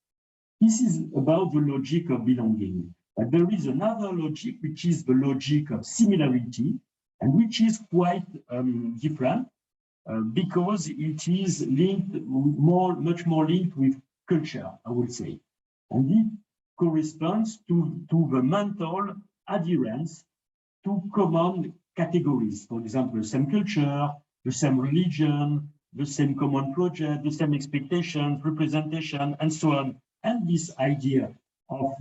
This is about the logic of belonging. But there is another logic, which is the logic of similarity, and which is quite different because it is linked much more linked with culture, I would say. And it corresponds to the mental adherence to common categories. For example, the same culture, the same religion, the same common project, the same expectations, representation, and so on. And this idea of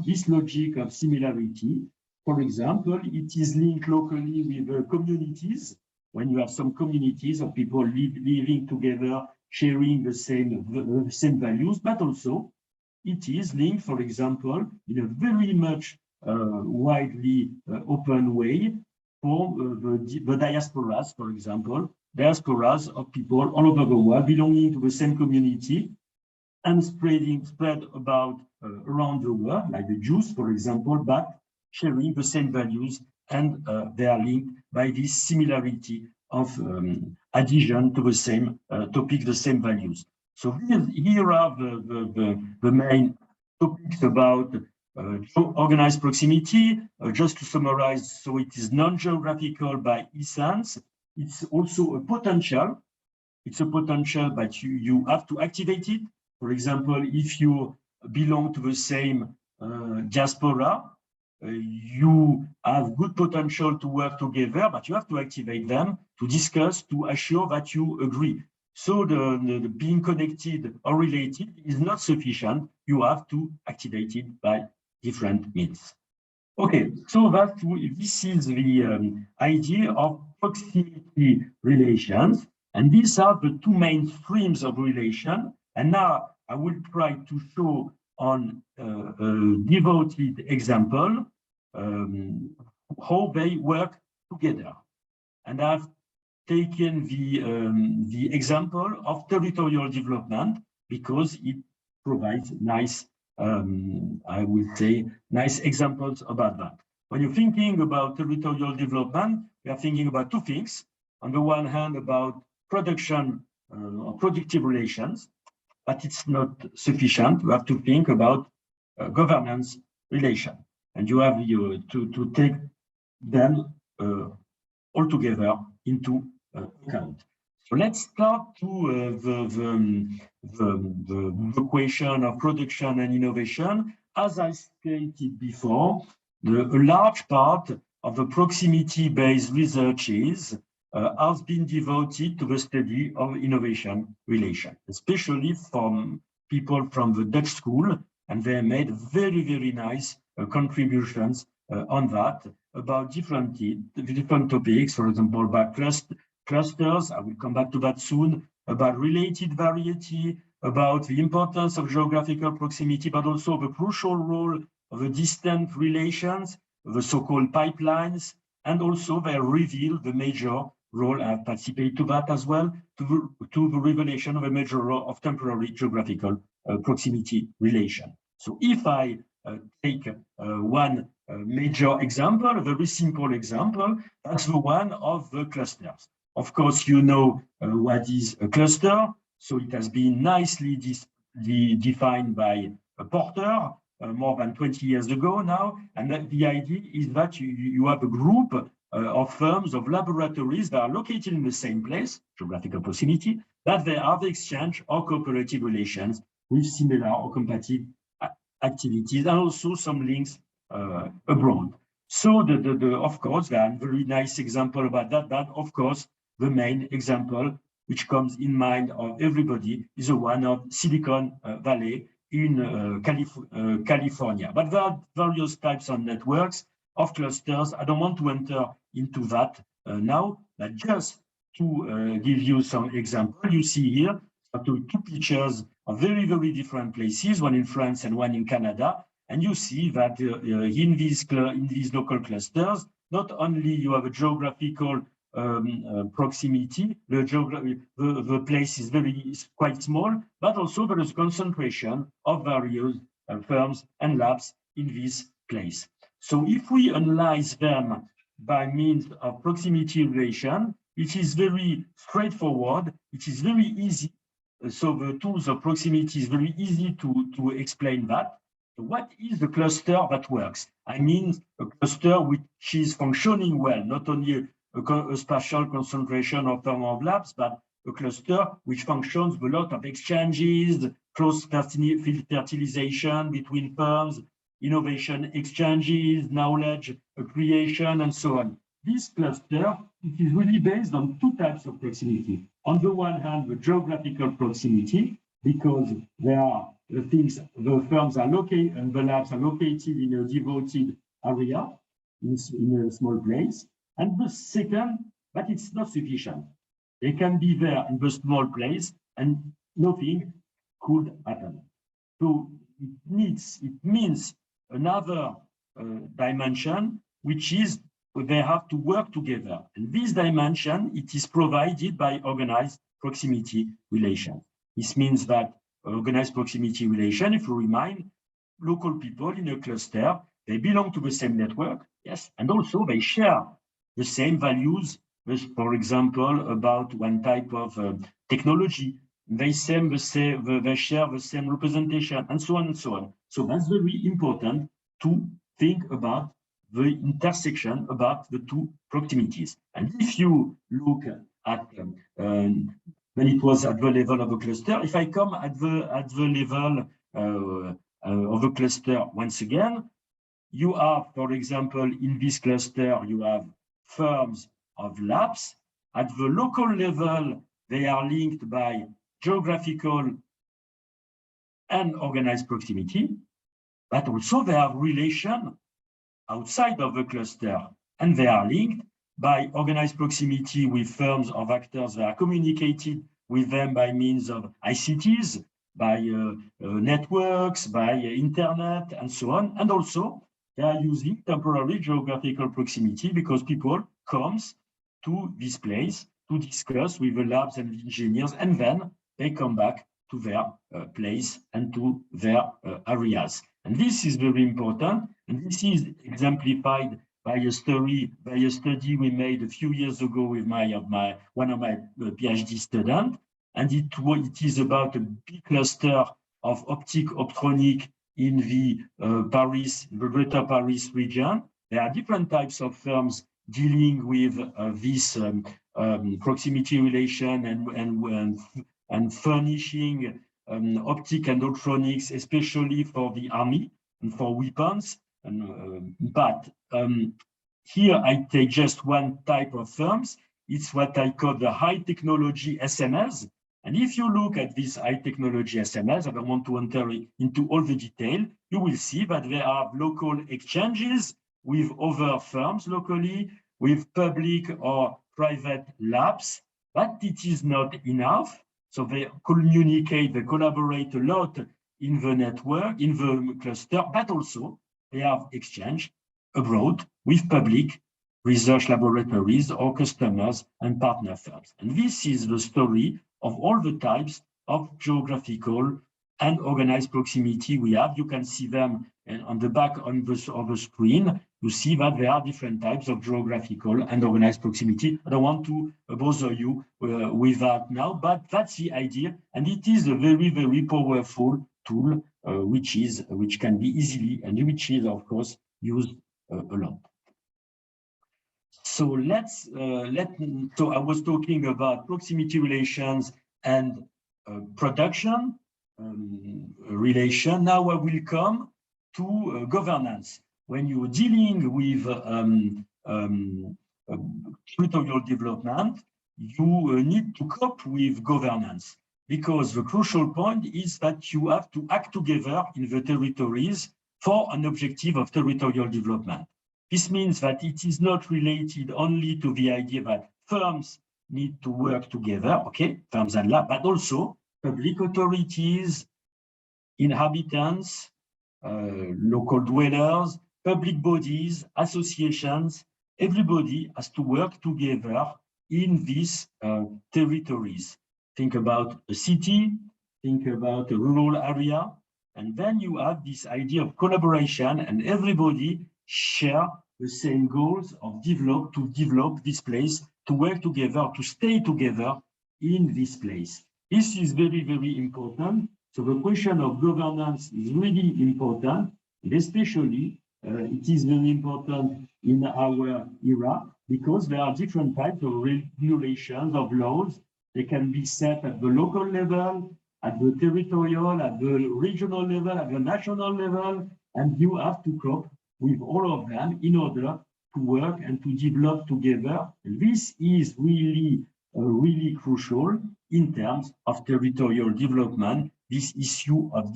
this logic of similarity, for example, it is linked locally with communities. When you have some communities of people living together, sharing the same values, but also it is linked, for example, in a very much widely open way for the diasporas, for example, diasporas of people all over the world belonging to the same community and spread about around the world, like the Jews, for example, but sharing the same values, and they are linked by this similarity of adhesion to the same topic, the same values. So here are the main topics about organized proximity. Just to summarize, so it is non-geographical by essence. It's also a potential. it's a potential, but you have to activate it. For example, if you belong to the same diaspora, you have good potential to work together, but you have to activate them to discuss, to assure that you agree. So the being connected or related is not sufficient. You have to activate it by different means. Okay, so this is the idea of proximity relations, and these are the two main streams of relation. And now I will try to show on a devoted example how they work together. And I've taken the example of territorial development because it provides nice, I would say, nice examples about that. When you're thinking about territorial development, we are thinking about two things. On the one hand, about production or productive relations, but it's not sufficient. You have to think about governance relation, and you have to take them all together into account. So let's start to the question of production and innovation. As I stated before, a large part of the proximity-based researches has been devoted to the study of innovation relation, especially from people from the Dutch school, and they made very, very nice contributions on that about different topics, for example, about clusters, I will come back to that soon, about related variety, about the importance of geographical proximity, but also the crucial role of the distant relations, the so-called pipelines, and also they reveal the major role, I participate to that as well, to the revelation of a major role of temporary geographical proximity relation. So if I take one major example, a very simple example, that's the one of the clusters. Of course, you know what is a cluster, so it has been nicely defined by Porter more than 20 years ago now, and that the idea is that you have a group of firms, of laboratories that are located in the same place, geographical proximity, that they have exchange or cooperative relations with similar or compatible activities, and also some links abroad. So of course, there are very nice example about that, but of course, the main example which comes in mind of everybody is the one of Silicon Valley in California. But there are various types of networks, of clusters. I don't want to enter into that now, but just to give you some example, you see here two pictures of very, very different places, one in France and one in Canada. And you see that in these local clusters, not only you have a geographical proximity, the place is quite small, but also there is concentration of various firms and labs in this place. So if we analyze them by means of proximity relation, it is very straightforward, it is very easy. So the tools of proximity is very easy to explain that. What is the cluster that works? I mean, a cluster which is functioning well, not only a spatial concentration of thermal labs, but a cluster which functions with a lot of exchanges, close fertilization between firms, innovation exchanges, knowledge creation, and so on. This cluster, it is really based on two types of proximity. On the one hand, the geographical proximity, because there are the firms are located and the labs are located in a devoted area, in a small place. And the second, but it's not sufficient. They can be there in the small place and nothing could happen. So it means another dimension, which is they have to work together. And this dimension, it is provided by organized proximity relation. This means that organized proximity relation, if you remind, local people in a cluster, they belong to the same network, yes, and also they share the same values, for example, about one type of technology. They share the same representation, and so on and so on. So that's very important to think about the intersection about the two proximities. And if you look at the when it was at the level of a cluster. If I come at the level of a cluster once again, you have, for example, in this cluster, you have firms of labs. At the local level, they are linked by geographical and organized proximity, but also they have relation outside of the cluster, and they are linked by organized proximity with firms of actors that are communicated with them by means of ICTs, by networks, by internet, and so on. And also, they are using temporary geographical proximity because people comes to this place to discuss with the labs and the engineers, and then they come back to their place and to their areas. And this is very important, and this is exemplified by a study we made a few years ago with one of my PhD students, and it is about a big cluster of optronic in the Greater Paris region. There are different types of firms dealing with this proximity relation and furnishing optic and optronics, especially for the army and for weapons. But here I take just one type of firms. It's what I call the high technology SMS. And if you look at this high technology SMS, I don't want to enter into all the detail, you will see that there are local exchanges with other firms locally, with public or private labs, but it is not enough. So they communicate, they collaborate a lot in the network, in the cluster, but also they have exchange abroad with public research laboratories or customers and partner firms. And this is the story of all the types of geographical and organized proximity we have. You can see them on the back of the screen. You see that there are different types of geographical and organized proximity. I don't want to bother you with that now, but that's the idea. And it is a very, very powerful tool, which can be easily, and which is, of course, used a lot. So so I was talking about proximity relations and production relation. Now I will come to governance. When you're dealing with territorial development, you need to cope with governance, because the crucial point is that you have to act together in the territories for an objective of territorial development. This means that it is not related only to the idea that firms need to work together, okay, firms and labs, but also public authorities, inhabitants, local dwellers, public bodies, associations, everybody has to work together in these territories. Think about a city, think about a rural area, and then you have this idea of collaboration, and everybody share the same goals of develop this place, to work together, to stay together in this place. This is very, very important. So the question of governance is really important, and especially it is very important in our era, because there are different types of regulations, of laws. They can be set at the local level, at the territorial, at the regional level, at the national level, and you have to cope with all of them in order to work and to develop together. And this is really, really crucial in terms of territorial development, this issue of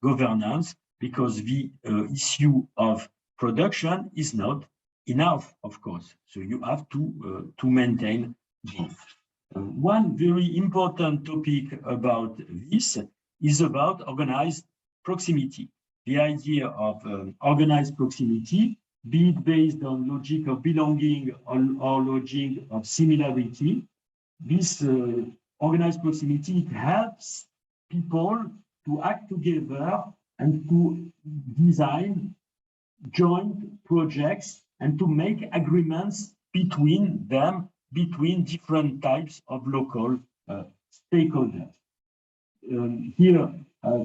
governance, because the issue of production is not enough, of course. So you have to maintain both. One very important topic about this is about organized proximity. The idea of organized proximity, be it based on logic of belonging or logic of similarity. This organized proximity, it helps people to act together and to design joint projects and to make agreements between them, between different types of local stakeholders. Here,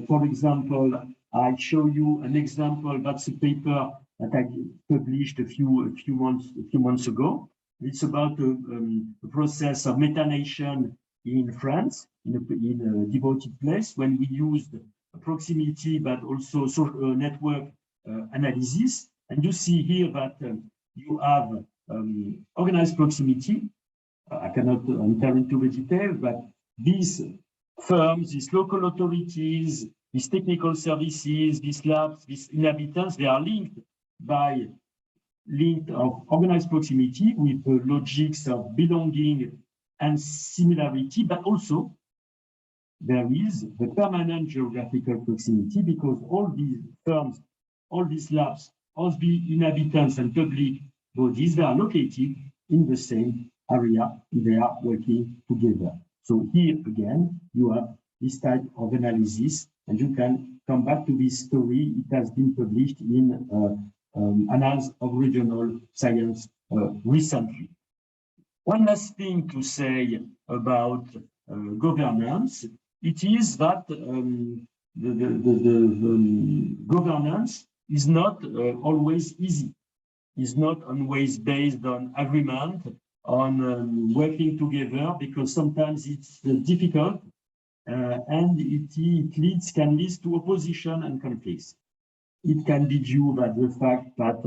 for example, I show you an example. That's a paper that I published a few months ago. It's about the process of methanation in France, in a devoted place, when we used proximity, but also network analysis. And you see here that you have organized proximity. I cannot enter into the detail, but these firms, these local authorities, these technical services, these labs, these inhabitants, they are linked of organized proximity with the logics of belonging and similarity, but also there is the permanent geographical proximity, because all these firms, all these labs, all the inhabitants and public bodies, they are located in the same area, they are working together. So here again, you have this type of analysis, and you can come back to this story. It has been published in Annals of Regional Science recently. One last thing to say about governance, it is that the governance is not always easy. It's not always based on agreement, on working together, because sometimes it's difficult and it can lead to opposition and conflicts. It can be due to the fact that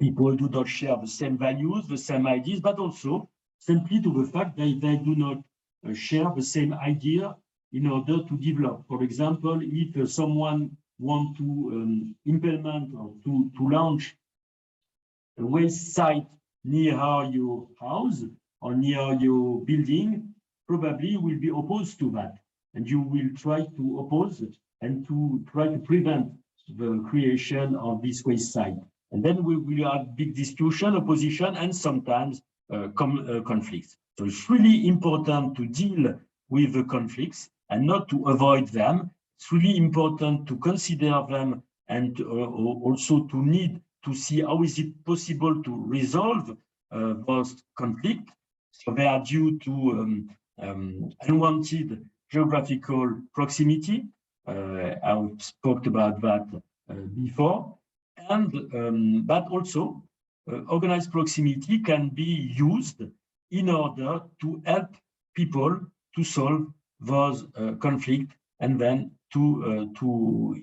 people do not share the same values, the same ideas, but also simply to the fact that they do not share the same idea in order to develop. For example, if someone wants to implement or to launch a waste site near your house or near your building, probably will be opposed to that. And you will try to oppose it and to try to prevent the creation of this waste site. And then we will have big discussion, opposition, and sometimes conflicts. So it's really important to deal with the conflicts and not to avoid them. It's really important to consider them and also to need to see how is it possible to resolve those conflicts. So they are due to unwanted geographical proximity. I spoke about that before. And but also organized proximity can be used in order to help people to solve those conflicts, and then to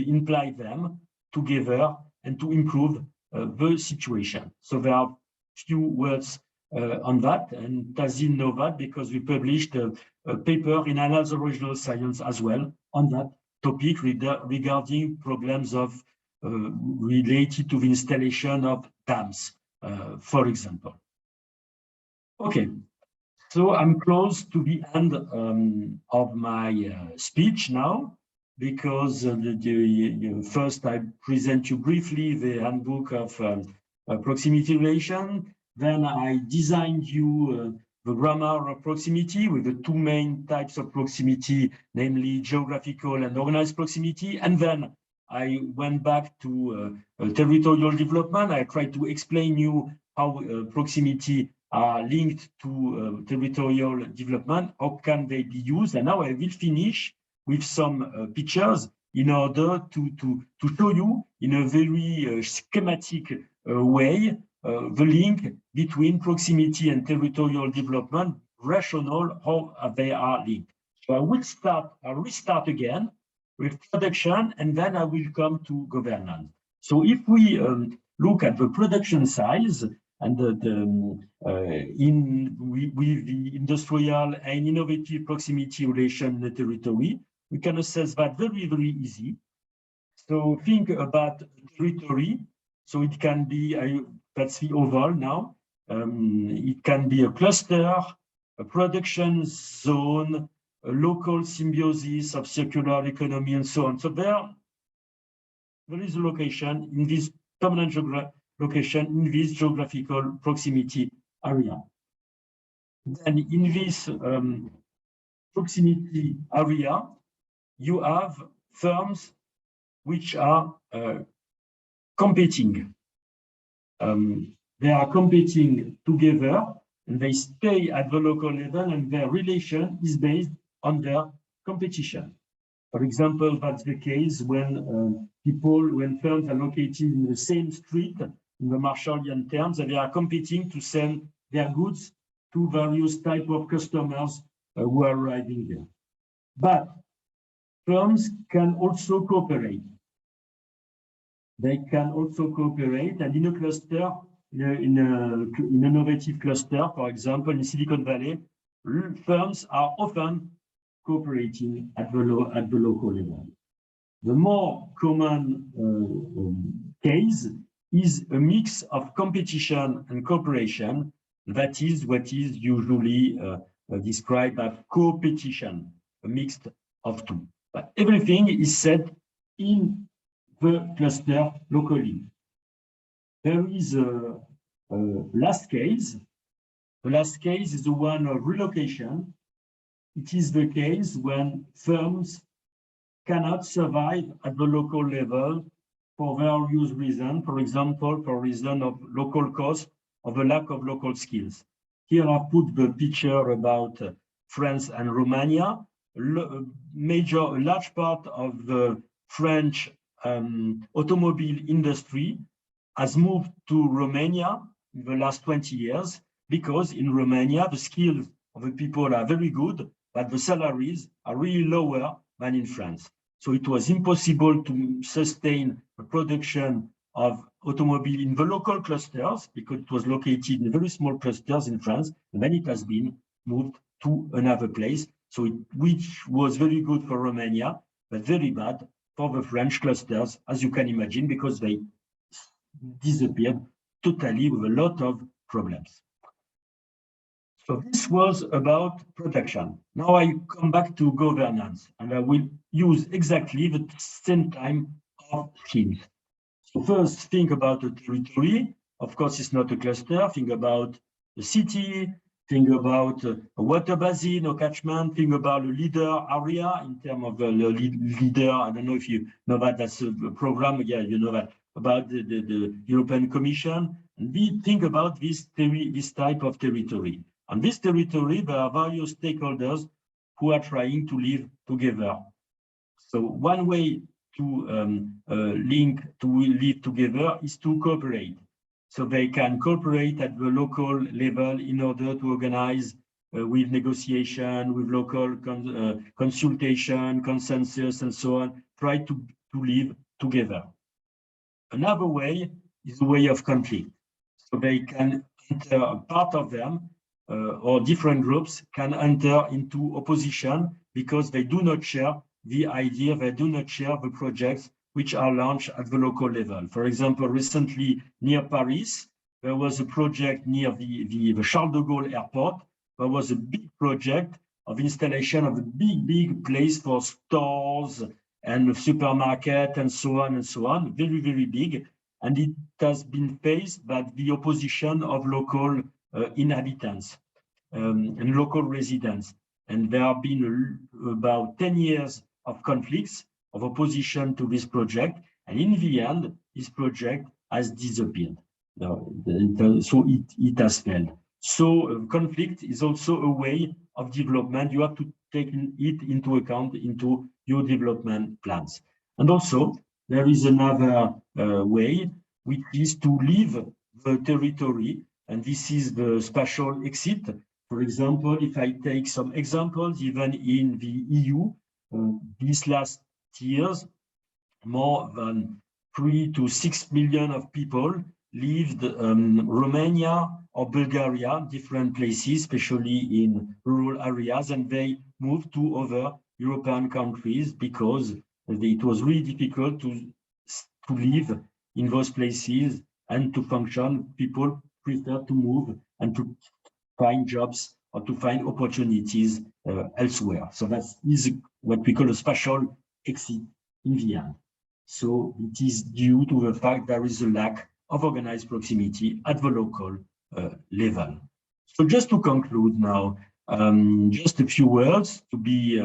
imply them together and to improve the situation. So there are few words on that, and Tazin knows that because we published a paper in Annals of Regional Science as well on that topic regarding problems of related to the installation of dams, for example. Okay, so I'm close to the end of my speech now, because first I present you briefly the handbook of proximity relation. Then I designed you the grammar of proximity with the two main types of proximity, namely geographical and organized proximity. And then I went back to territorial development. I tried to explain you how proximity are linked to territorial development. How can they be used? And now I will finish with some pictures in order to show you in a very schematic way the link between proximity and territorial development, rational, how they are linked. So I'll restart again with production, and then I will come to governance. So if we look at the production size and with the industrial and innovative proximity relation in the territory, we can assess that very, very easy. So think about territory. So it can be, that's the oval now. It can be a cluster, a production zone, a local symbiosis of circular economy, and so on. So there is a location in this permanent location in this geographical proximity area. Then in this proximity area, you have firms which are competing. They are competing together, and they stay at the local level, and their relation is based on their competition. For example, that's the case when when firms are located in the same street, in the Marshallian terms, and they are competing to sell their goods to various type of customers who are arriving there. But firms can also cooperate. They can also cooperate, and in a cluster, in an innovative cluster, for example, in Silicon Valley, firms are often cooperating at the local level. The more common case is a mix of competition and cooperation. That is what is usually described as co-petition, a mix of two. But everything is said in the cluster locally. There is a last case. The last case is the one of relocation. It is the case when firms cannot survive at the local level for various reasons, for example, for reason of local cost or the lack of local skills. Here I've put the picture about France and Romania. A large part of the French automobile industry has moved to Romania in the last 20 years because in Romania, the skills of the people are very good, but the salaries are really lower than in France. So it was impossible to sustain the production of automobile in the local clusters because it was located in very small clusters in France, and then it has been moved to another place. So which was very good for Romania, but very bad for the French clusters, as you can imagine, because they disappeared totally with a lot of problems. So this was about production. Now I come back to governance, and I will use exactly the same time of themes. So first, think about a territory. Of course, it's not a cluster. Think about the city. Think about a water basin or catchment. Think about a leader area in terms of the leader. I don't know if you know that that's a program. Yeah, you know that about the European Commission. And we think about this type of territory. On this territory, there are various stakeholders who are trying to live together. So one way to live together is to cooperate. So they can cooperate at the local level in order to organize with negotiation, with local consultation, consensus, and so on, try to live together. Another way is the way of conflict. So they can enter, part of them, or different groups can enter into opposition because they do not share the idea, they do not share the projects which are launched at the local level. For example, recently near Paris, there was a project near the Charles de Gaulle airport. There was a big project of installation of a big place for stores and supermarket and so on, very, very big. And it has been faced by the opposition of local inhabitants and local residents. And there have been about 10 years of conflicts, of opposition to this project. And in the end, this project has disappeared. So it has failed. So conflict is also a way of development. You have to take it into account into your development plans. And also, there is another way, which is to leave the territory. And this is the spatial exit. For example, if I take some examples, even in the EU, these last years, more than 3 to 6 million of people lived Romania or Bulgaria, different places, especially in rural areas, and they moved to other European countries because it was really difficult to live in those places and to function. People prefer to move and to find jobs or to find opportunities elsewhere. So that is what we call a spatial exit in the end. So it is due to the fact there is a lack of organized proximity at the local level. So just to conclude now, just a few words to be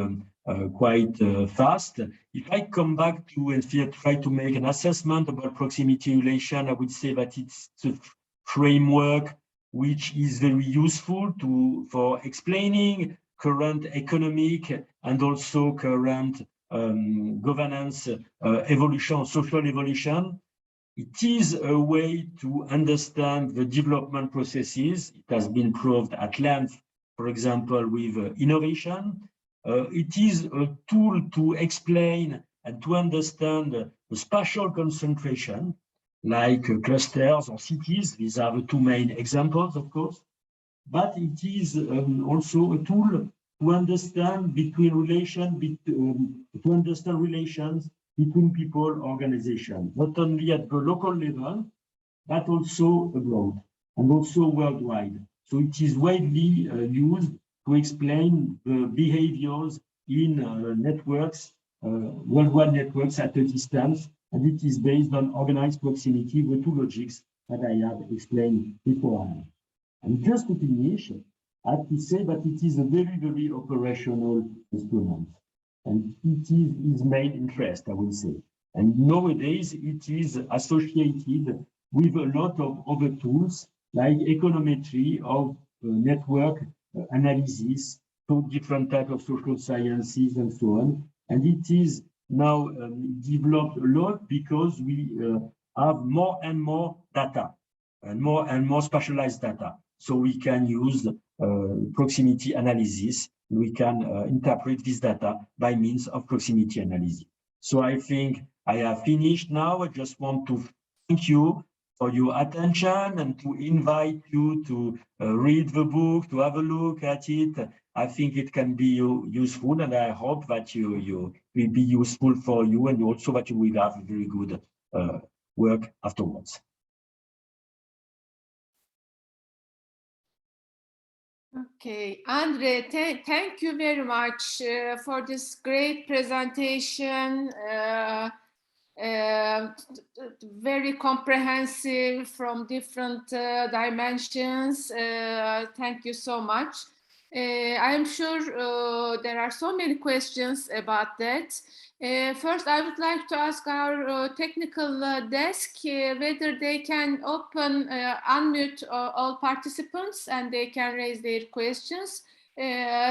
quite fast. If I come back to and try to make an assessment about proximity relation, I would say that it's a framework which is very useful for explaining current economic and also current governance evolution, social evolution. It is a way to understand the development processes. It has been proved at length, for example, with innovation. It is a tool to explain and to understand the spatial concentration, like clusters or cities. These are the two main examples, of course. But it is also a tool to understand relations between people, organizations, not only at the local level, but also abroad and also worldwide. So it is widely used to explain the behaviors in networks, worldwide networks at a distance, and it is based on organized proximity, the two logics that I have explained beforehand. And just to finish, I have to say that it is a very, very operational instrument. And it is his main interest, I will say. And nowadays, it is associated with a lot of other tools like econometry of network analysis, so different types of social sciences and so on. And it is now developed a lot because we have more and more data and more specialized data. So we can use proximity analysis. We can interpret this data by means of proximity analysis. So I think I have finished now. I just want to thank you for your attention and to invite you to read the book, to have a look at it. I think it can be useful, and I hope that you will be useful for you, and also that you will have very good work afterwards. Okay, Andre, thank you very much for this great presentation. Very comprehensive from different dimensions. Thank you so much. I am sure there are so many questions about that. First, I would like to ask our technical desk whether they can unmute all participants and they can raise their questions.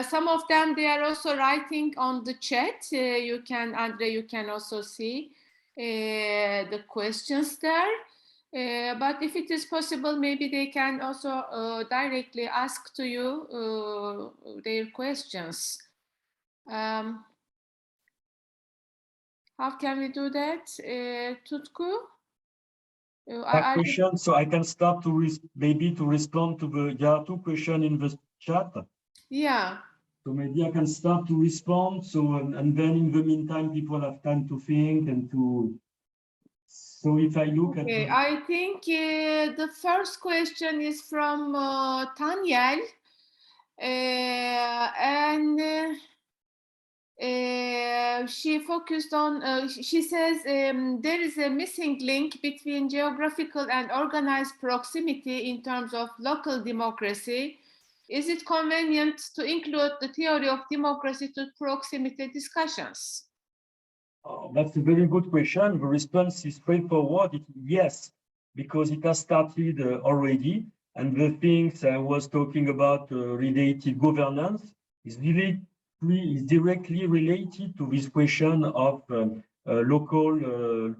Some of them, they are also writing on the chat. Andre, you can also see the questions there. But if it is possible, maybe they can also directly ask to you their questions. How can we do that, Tutku? Question, so I can start to maybe to respond to the. There are two questions in the chat. Yeah. So maybe I can start to respond. So and then in the meantime, people have time to think and to. So if I look at. I think the first question is from Tanyel, and. She focused on, she says there is a missing link between geographical and organized proximity in terms of local democracy. Is it convenient to include the theory of democracy to proximity discussions? Oh, that's a very good question. The response is straightforward. Yes, because it has started already. And the things I was talking about related governance is directly related to this question of local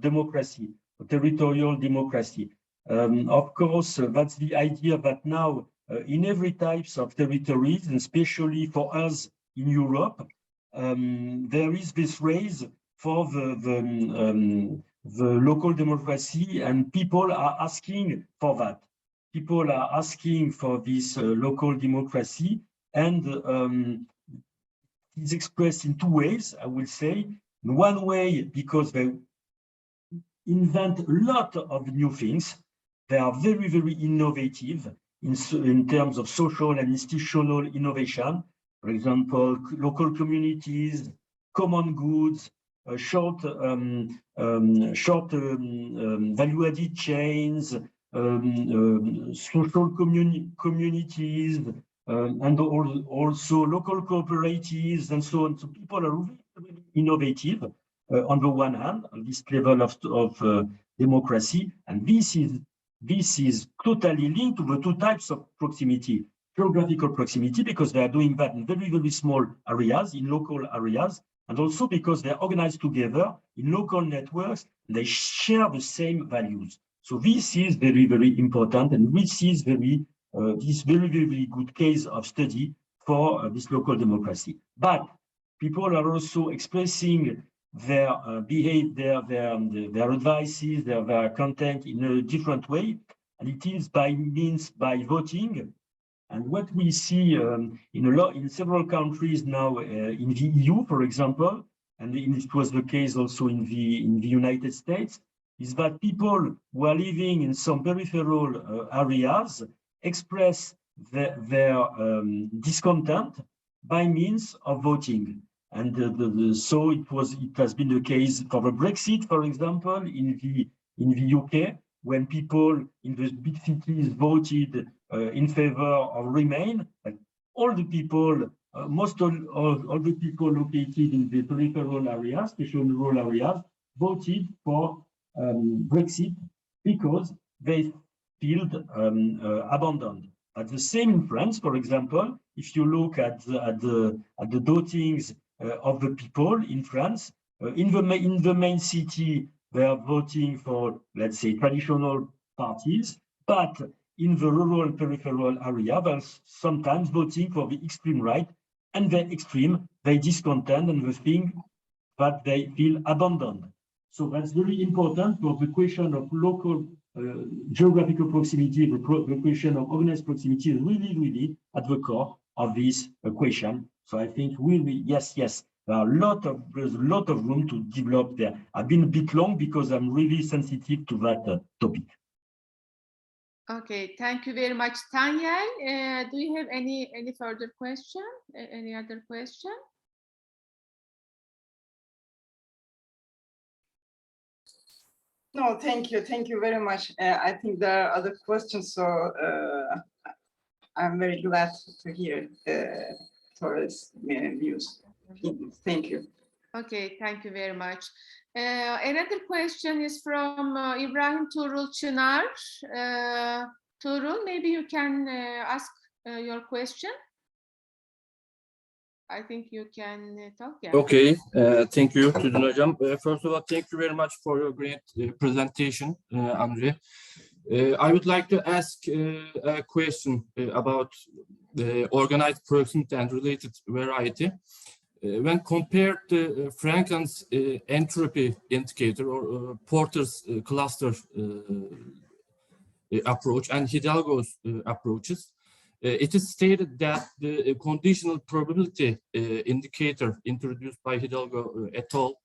democracy, territorial democracy. Of course, that's the idea that now in every types of territories, and especially for us in Europe, there is this race for the local democracy, and people are asking for that. People are asking for this local democracy, and it's expressed in two ways, I will say. In one way, because they invent a lot of new things. They are very, very innovative in terms of social and institutional innovation. For example, local communities, common goods, short value-added chains, social communities, and also local cooperatives and so on. So people are really, really innovative on the one hand, on this level of democracy, and this is totally linked to the two types of proximity: geographical proximity, because they are doing that in very, very small areas, in local areas, and also because they're organized together in local networks. They share the same values. So this is very, very important, and this is this very, very good case of study for this local democracy. But people are also expressing their behavior, their advices, their content in a different way, and it is by voting. And what we see in several countries now, in the EU, for example, and it was the case also in the United States, is that people who are living in some peripheral areas express their discontent by means of voting. And so it has been the case for the Brexit, for example, in the UK, when people in the big cities voted in favor of Remain. All the people, most all the people located in the peripheral areas, especially rural areas, voted for Brexit because they felt abandoned. At the same in France, for example, if you look at the votings of the people in France, in the main city, they are voting for, let's say, traditional parties, but in the rural peripheral area, they're sometimes voting for the extreme right, and the extreme, they discontent and they think that they feel abandoned. So that's very important for the question of local geographical proximity. The question of organized proximity is really, really at the core of this question. So I think yes, there are there's a lot of room to develop there. I've been a bit long because I'm really sensitive to that topic. Okay, thank you very much, Tanyel. Do you have any further question? Any other question? No, thank you very much. I think there are other questions, so I'm very glad to hear Torres' views. Thank you. Okay, thank you very much. Another question is from Ibrahim Tuğrul Çınar. Tuğrul, maybe you can ask your question. I think you can talk. Yeah. Okay, thank you, Tüdün Hocam. First of all, thank you very much for your great presentation, Andre. I would like to ask a question about the organized proximity and related variety. When compared to Franken's entropy indicator or Porter's cluster approach and Hidalgo's approaches, it is stated that the conditional probability indicator introduced by Hidalgo et al.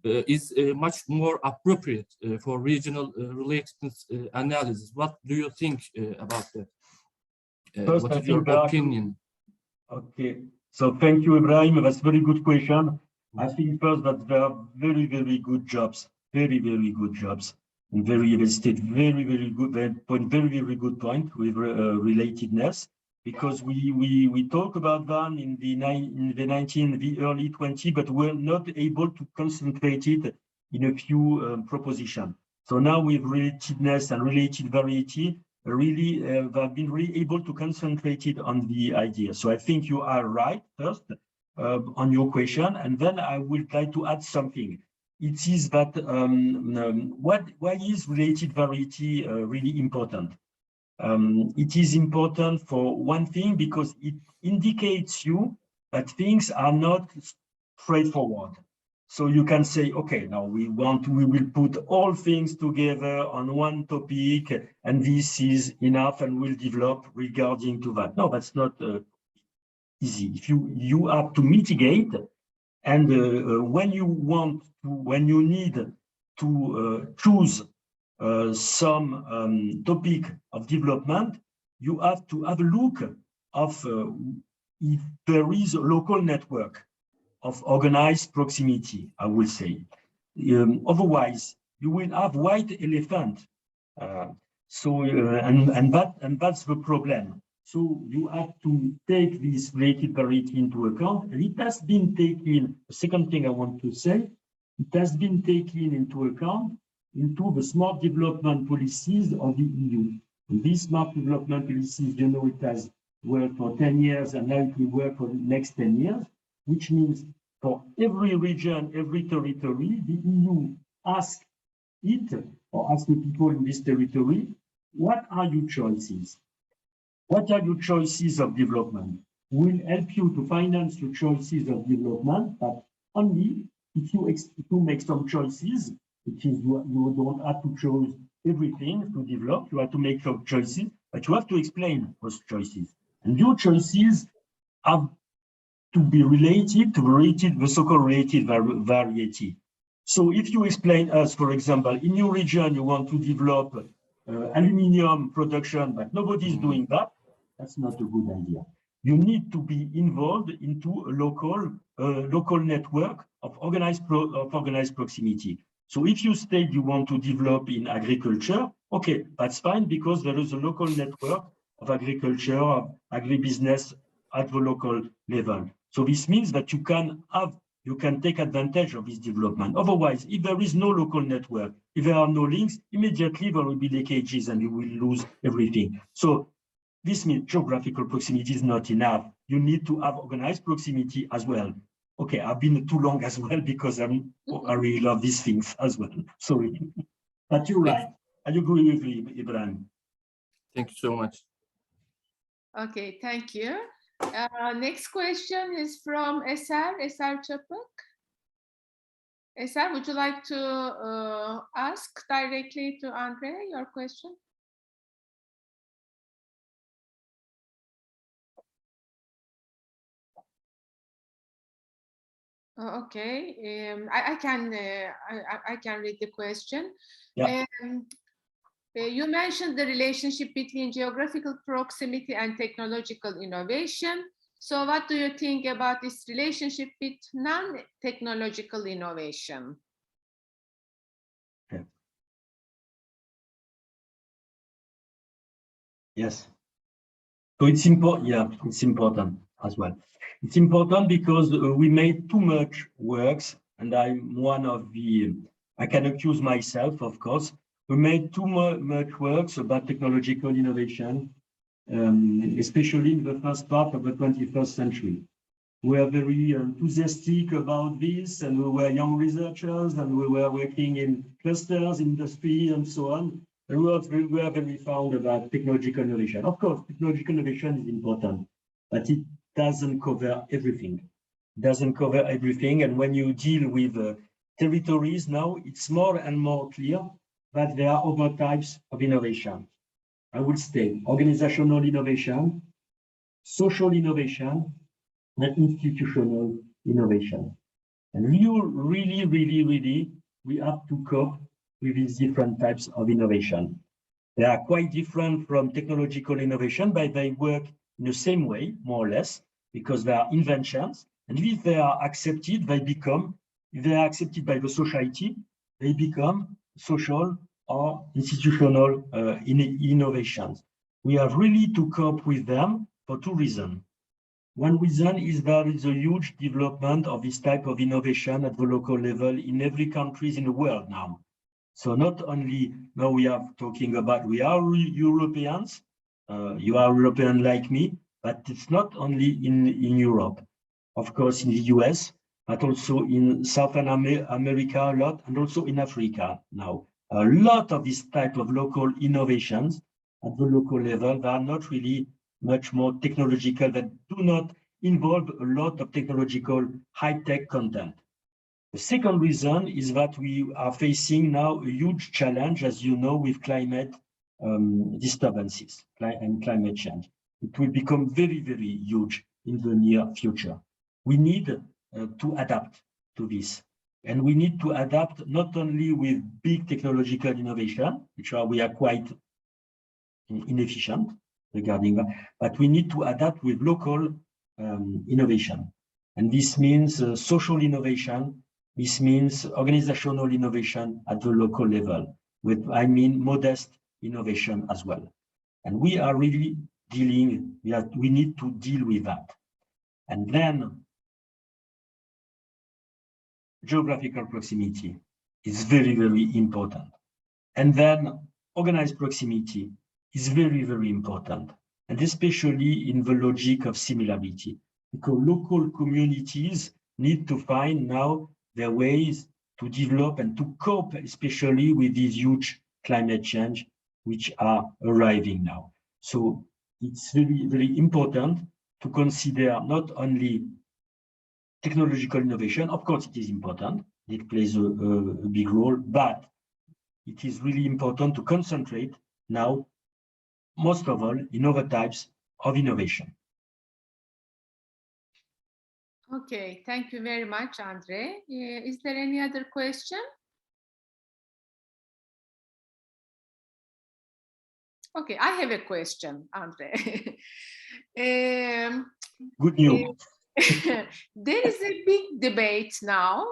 Is much more appropriate for regional relatedness analysis. What do you think about that? First, what is your opinion? Okay, so thank you, Ibrahim. That's a very good question. I think first that there are very, very good jobs, very, very good jobs, and very good point with relatedness, because we talk about that in the early 20, but we're not able to concentrate it in a few propositions. So now with relatedness and related variety, really they've been really able to concentrate it on the idea. So I think you are right first on your question, and then I would like to add something. It is that why is related variety really important? It is important for one thing because it indicates you that things are not straightforward. So you can say, okay, now we will put all things together on one topic, and this is enough, and we'll develop regarding to that. No, that's not easy. If you have to mitigate, and when you need to choose some topic of development, you have to have a look of if there is a local network of organized proximity, I will say. Otherwise, you will have white elephant. And that's the problem. So you have to take this related variety into account, and it has been taken. The second thing I want to say, it has been taken into account into the smart development policies of the EU. And these smart development policies, you know, it has worked for 10 years, and now it will work for the next 10 years, which means for every region, every territory, the EU asks it or ask the people in this territory, what are your choices? What are your choices of development? Will help you to finance your choices of development, but only if you make some choices, which is you don't have to choose everything to develop, you have to make some choices, but you have to explain those choices. And your choices have to be related to the so-called related variety. So if you explain us, for example, in your region, you want to develop aluminium production, but nobody is doing that, that's not a good idea. You need to be involved into a local network of organized proximity. So if you state you want to develop in agriculture, okay, that's fine, because there is a local network of agriculture, of agribusiness at the local level. So this means that you can take advantage of this development. Otherwise, if there is no local network, if there are no links, immediately there will be leakages and you will lose everything. So this means geographical proximity is not enough. You need to have organized proximity as well. Okay, I've been too long as well because I really love these things as well. Sorry. But you're right. I agree with you, Ibrahim. Thank you so much. Okay, thank you. Next question is from Eser Çapık. Eser, would you like to ask directly to Andre your question? Okay, I can read the question. Yeah. You mentioned the relationship between geographical proximity and technological innovation. So what do you think about this relationship with non-technological innovation? Okay. Yes. So it's important. Yeah, it's important as well. It's important because we made too much works, and I'm one of the, I can accuse myself, of course. We made too much works about technological innovation, especially in the first part of the 21st century. We are very enthusiastic about this, and we were young researchers, and we were working in clusters, industry, and so on. And we were very fond about technological innovation. Of course, technological innovation is important, but it doesn't cover everything. It doesn't cover everything, and when you deal with territories now, it's more and more clear that there are other types of innovation. I would say organizational innovation, social innovation, and institutional innovation. And really, we have to cope with these different types of innovation. They are quite different from technological innovation, but they work in the same way, more or less, because they are inventions. And if they are accepted, if they are accepted by the society, they become social or institutional innovations. We have really to cope with them for two reasons. One reason is that it's a huge development of this type of innovation at the local level in every country in the world now. So not only now we are talking about, we are Europeans, you are European like me, but it's not only in Europe. Of course, in the US, but also in Southern America a lot, and also in Africa now. A lot of this type of local innovations at the local level, they are not really much more technological, that do not involve a lot of technological high-tech content. The second reason is that we are facing now a huge challenge, as you know, with climate disturbances and climate change. It will become very, very huge in the near future. We need to adapt to this. And we need to adapt not only with big technological innovation, which we are quite inefficient regarding that, but we need to adapt with local innovation. And this means social innovation. This means organizational innovation at the local level, with, I mean, modest innovation as well. And we are really we need to deal with that. And then geographical proximity is very, very important. And then organized proximity is very, very important, and especially in the logic of similarity, because local communities need to find now their ways to develop and to cope, especially with these huge climate change, which are arriving now. So it's really, really important to consider not only technological innovation, of course it is important, it plays a big role, but it is really important to concentrate now, most of all, in other types of innovation. Okay, thank you very much, Andre. Is there any other question? Okay, I have a question, Andre. Good news. There is a big debate now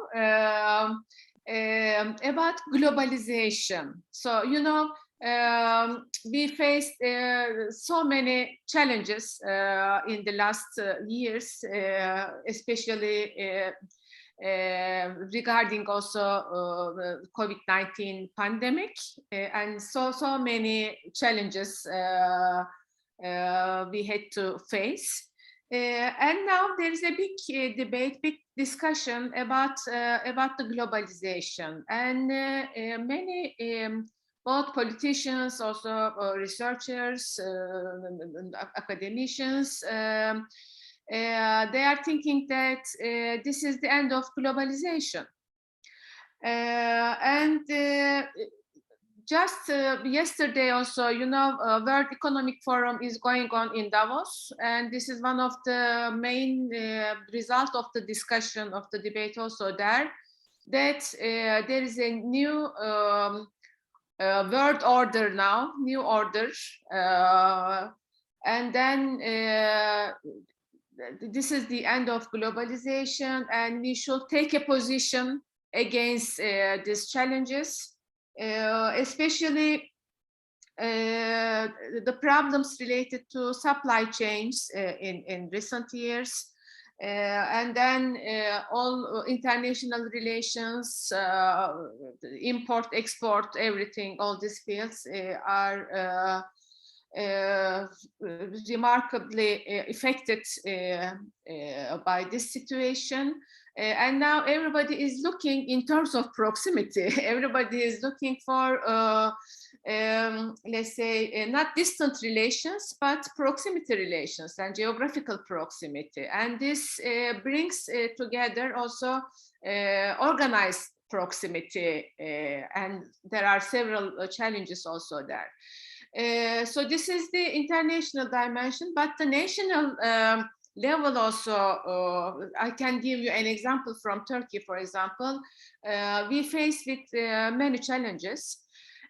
about globalization. So, you know, we faced so many challenges in the last years, especially regarding also COVID-19 pandemic, and so many challenges we had to face. And now there is a big debate, big discussion about the globalization, and many both politicians, also researchers, academicians, they are thinking that this is the end of globalization. Just yesterday also, you know, World Economic Forum is going on in Davos, and this is one of the main result of the discussion, of the debate also there, that there is a new world order now, new order, and then this is the end of globalization, and we should take a position against these challenges, especially the problems related to supply chains in recent years, and then all international relations, import, export, everything, all these fields are remarkably affected by this situation. And now everybody is looking in terms of proximity. Everybody is looking for, let's say, not distant relations, but proximity relations and geographical proximity. And this brings together also organized proximity, and there are several challenges also there. So this is the international dimension, but the national level also, I can give you an example from Turkey, for example. We face with many challenges.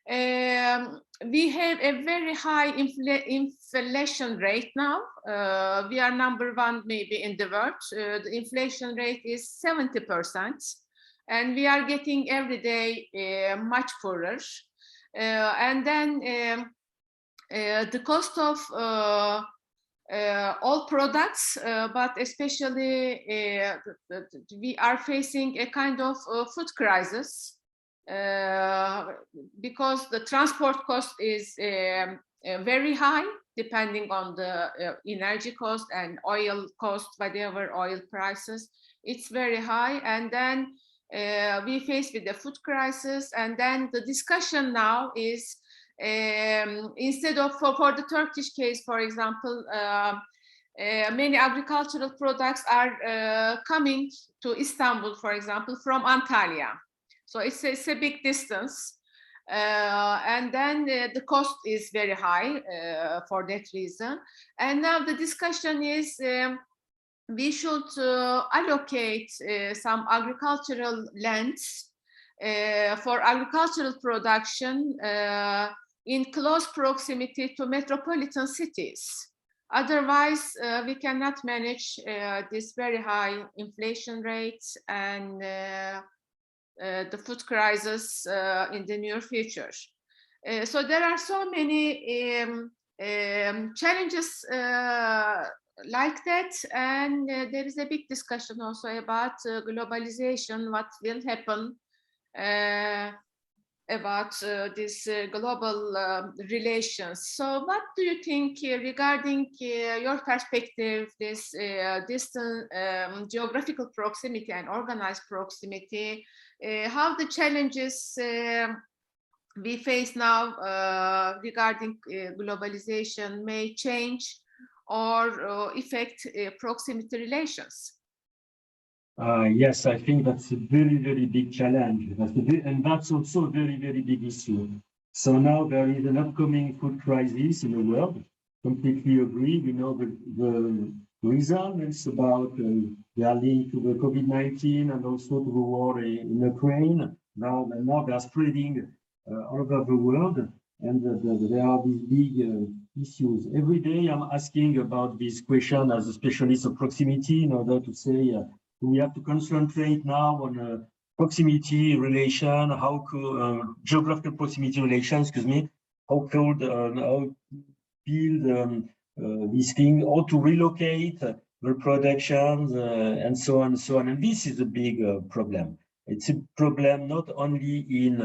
We have a very high inflation rate now. We are number one maybe in the world. The inflation rate is 70%, and we are getting every day much poorer. And then the cost of all products, but especially we are facing a kind of food crisis because the transport cost is very high, depending on the energy cost and oil cost, whatever oil prices, it's very high. And then we face with the food crisis, and then the discussion now is instead of for the Turkish case, for example, many agricultural products are coming to Istanbul, for example, from Antalya. So it's a big distance. And then the cost is very high for that reason. And now the discussion is we should allocate some agricultural lands for agricultural production in close proximity to metropolitan cities. Otherwise, we cannot manage this very high inflation rates and the food crisis in the near future. So there are so many challenges like that, and there is a big discussion also about globalization, what will happen about these global relations. So what do you think regarding your perspective, this distant geographical proximity and organized proximity, how the challenges we face now regarding globalization may change or affect proximity relations? Yes, I think that's a very, very big challenge. And that's also a very, very big issue. So now there is an upcoming food crisis in the world. Completely agree. We know the reasons about they are linked to the COVID-19 and also to the war in Ukraine. Now they are spreading all over the world, and there are these big issues. Every day I'm asking about this question as a specialist of proximity in order to say, we have to concentrate now on proximity relation, how could geographical proximity relations, excuse me, how could how build these things, how to relocate the productions and so on and so on. And this is a big problem. It's a problem not only in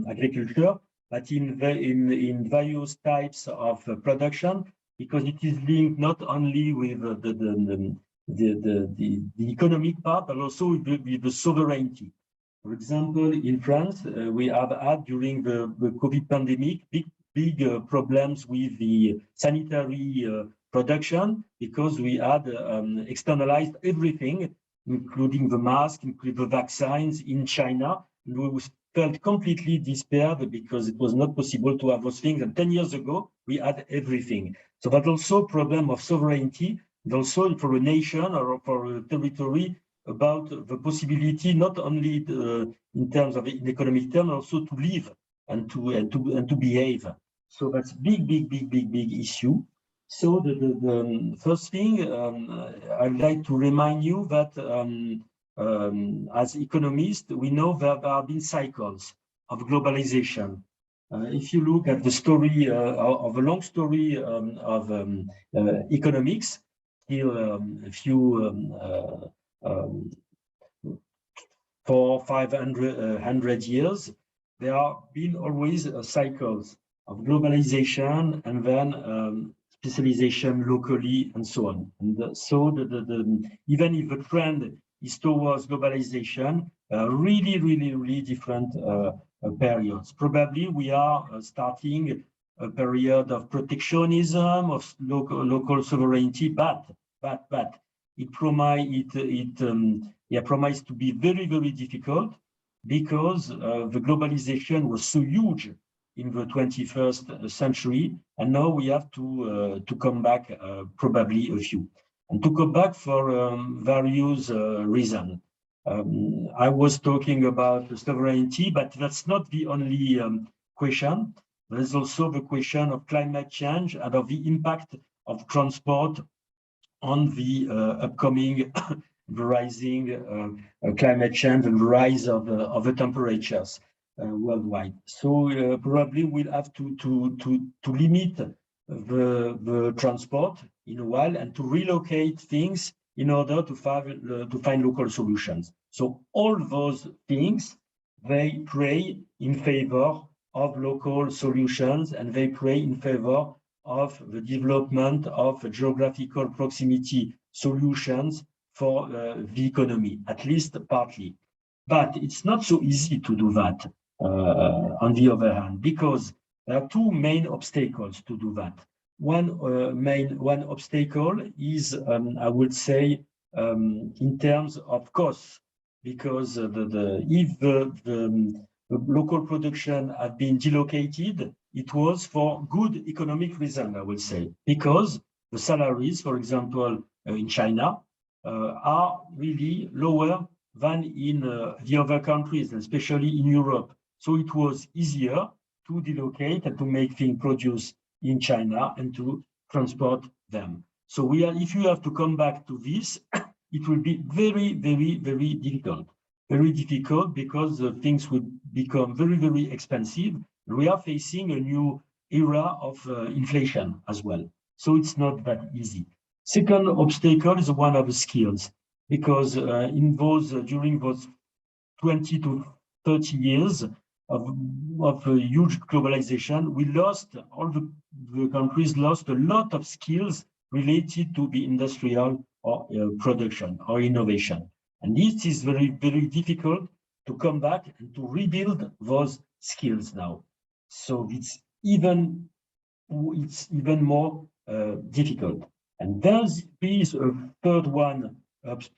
agriculture, but in various types of production, because it is linked not only with the economic part, but also with the sovereignty. For example, in France, we have had during the COVID pandemic big problems with the sanitary production, because we had externalized everything, including the mask, including the vaccines in China. And we felt completely despaired because it was not possible to have those things. And 10 years ago, we had everything. So that's also a problem of sovereignty, and also for a nation or for a territory, about the possibility not only in terms of in economic terms, also to live and to behave. So that's big issue. So the first thing I'd like to remind you that as economists, we know that there have been cycles of globalization. If you look at the story of a long story of economics, till a few 400-500 years, there have been always cycles of globalization and then specialization locally and so on. And so even if the trend is towards globalization, really different periods. Probably we are starting a period of protectionism, of local sovereignty, but it promised to be very difficult, because the globalization was so huge in the 21st century, and now we have to come back probably a few, and to come back for various reasons. I was talking about sovereignty, but that's not the only question. There's also the question of climate change and of the impact of transport on the upcoming rising climate change and rise of the temperatures worldwide. So probably we'll have to limit the transport in a while, and to relocate things in order to find local solutions. So all those things, they pray in favor of local solutions, and they pray in favor of the development of geographical proximity solutions for the economy, at least partly. But it's not so easy to do that, on the other hand, because there are two main obstacles to do that. One obstacle is, I would say, in terms of costs, because if the local production had been delocated, it was for good economic reason, I would say, because the salaries, for example, in China, are really lower than in the other countries, especially in Europe. So it was easier to delocate and to make things produce in China and to transport them. So if you have to come back to this, it will be very difficult. Very difficult, because things would become very expensive. We are facing a new era of inflation as well. So it's not that easy. Second obstacle is one of the skills, because during those 20 to 30 years of huge globalization, all the countries lost a lot of skills related to the industrial or production or innovation. And this is very difficult to come back and to rebuild those skills now. So it's even more difficult. And there is a third one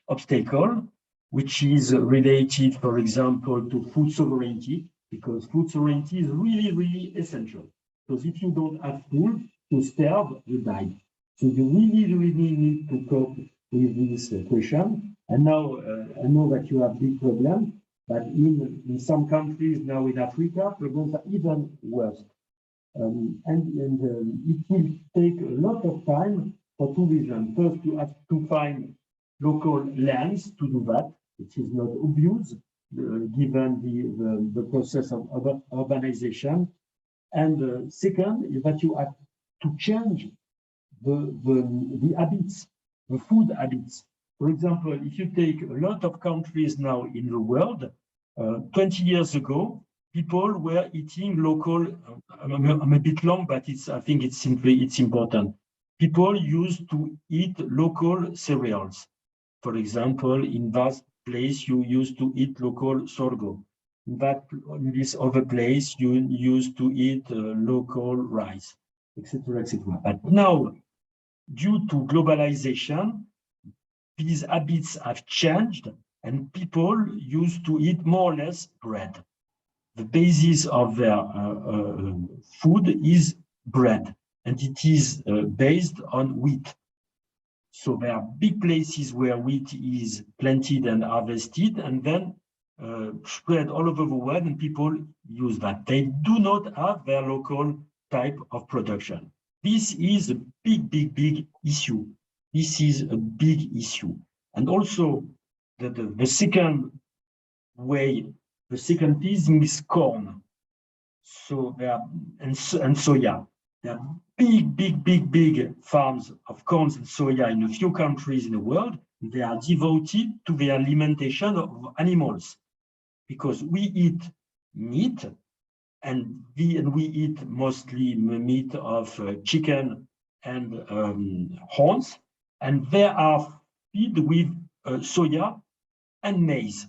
obstacle, which is related, for example, to food sovereignty, because food sovereignty is really, really essential. Because if you don't have food, you starve, you die. So you really, really need to cope with this question. And now I know that you have big problems, but in some countries now in Africa, problems are even worse. It will take a lot of time for two reasons. First, you have to find local lands to do that, which is not obvious given the process of urbanization. And second is that you have to change the habits, the food habits. For example, if you take a lot of countries now in the world, 20 years ago, people were eating local. I'm a bit long, but I think it's important. People used to eat local cereals. For example, in that place, you used to eat local sorghum. In this other place, you used to eat local rice, etc., etc. But now, due to globalization, these habits have changed, and people used to eat more or less bread. The basis of their food is bread, and it is based on wheat. So there are big places where wheat is planted and harvested, and then spread all over the world, and people use that. They do not have their local type of production. This is a big issue. This is a big issue. And also, the second way, the second piece is corn. So there are, and soya. There are big farms of corn and soya in a few countries in the world. They are devoted to the alimentation of animals, because we eat meat, and we eat mostly meat of chicken and horns, and they are fed with soya and maize.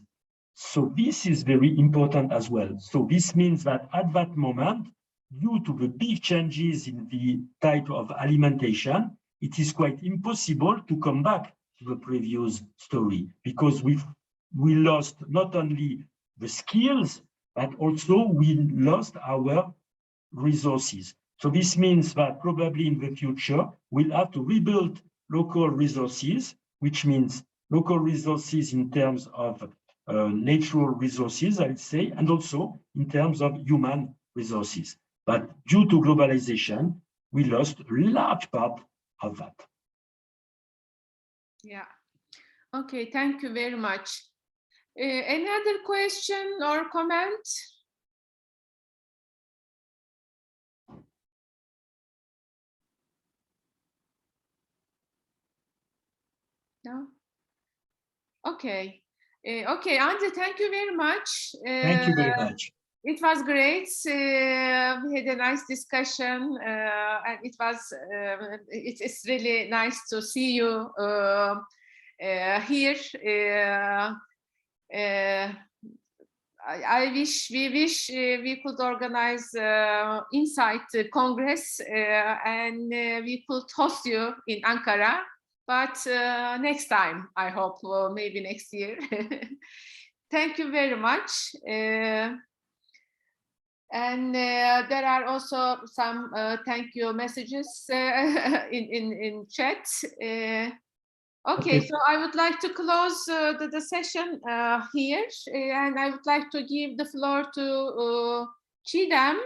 So this is very important as well. So this means that at that moment, due to the big changes in the type of alimentation, it is quite impossible to come back to the previous story, because we lost not only the skills, but also we lost our resources. So this means that probably in the future, we'll have to rebuild local resources, which means local resources in terms of natural resources, I'd say, and also in terms of human resources. But due to globalization, we lost a large part of that. Yeah. Okay, thank you very much. Any other question or comment? No? Okay. Okay, Andre, thank you very much. Thank you very much. It was great. We had a nice discussion, and it's really nice to see you here. We wish we could organize inside the Congress, and we could host you in Ankara. But next time, I hope, maybe next year. Thank you very much. And there are also some thank you messages in chat. Okay, so I would like to close the session here, and I would like to give the floor to Chidem.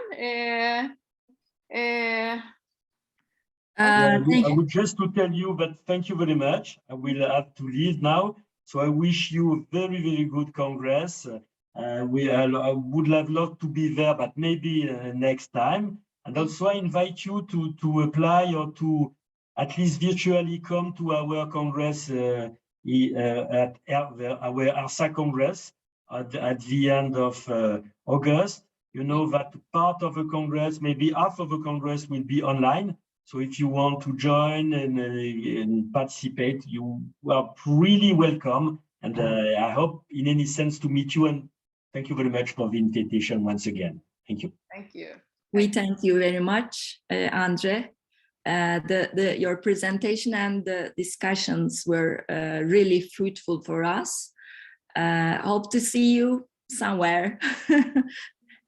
I would just to tell you that thank you very much. I will have to leave now. So I wish you a very good Congress. I would have loved to be there, but maybe next time. And also I invite you to apply or to at least virtually come to our Congress at our ARSA Congress at the end of August. You know that part of the Congress, maybe half of the Congress will be online. So if you want to join and participate, you are really welcome. And I hope in any sense to meet you. And thank you very much for the invitation once again. Thank you. Thank you. We thank you very much, Andre. Your presentation and the discussions were really fruitful for us. Hope to see you somewhere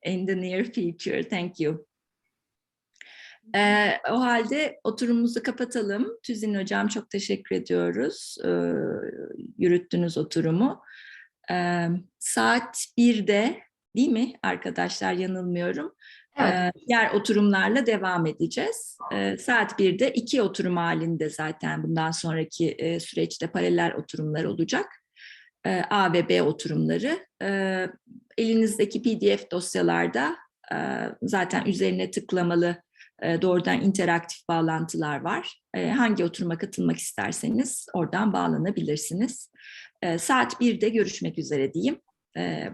in the near future. Thank you. O halde oturumumuzu kapatalım. Tüzin Hocam çok teşekkür ediyoruz. Yürüttünüz oturumu. Saat 1'de değil mi arkadaşlar, yanılmıyorum. Evet. Diğer oturumlarla devam edeceğiz. Saat 1'de 2 oturum halinde zaten bundan sonraki süreçte paralel oturumlar olacak. A ve B oturumları. Elinizdeki PDF dosyalarda zaten üzerine tıklamalı doğrudan interaktif bağlantılar var. Hangi oturuma katılmak isterseniz oradan bağlanabilirsiniz. Saat 1'de görüşmek üzere diyeyim.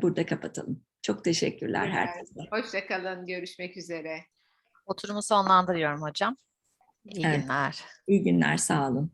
Burada kapatalım. Çok teşekkürler herkese. Hoşça kalın. Görüşmek üzere. Oturumu sonlandırıyorum hocam. İyi Evet. günler. İyi günler, sağ olun.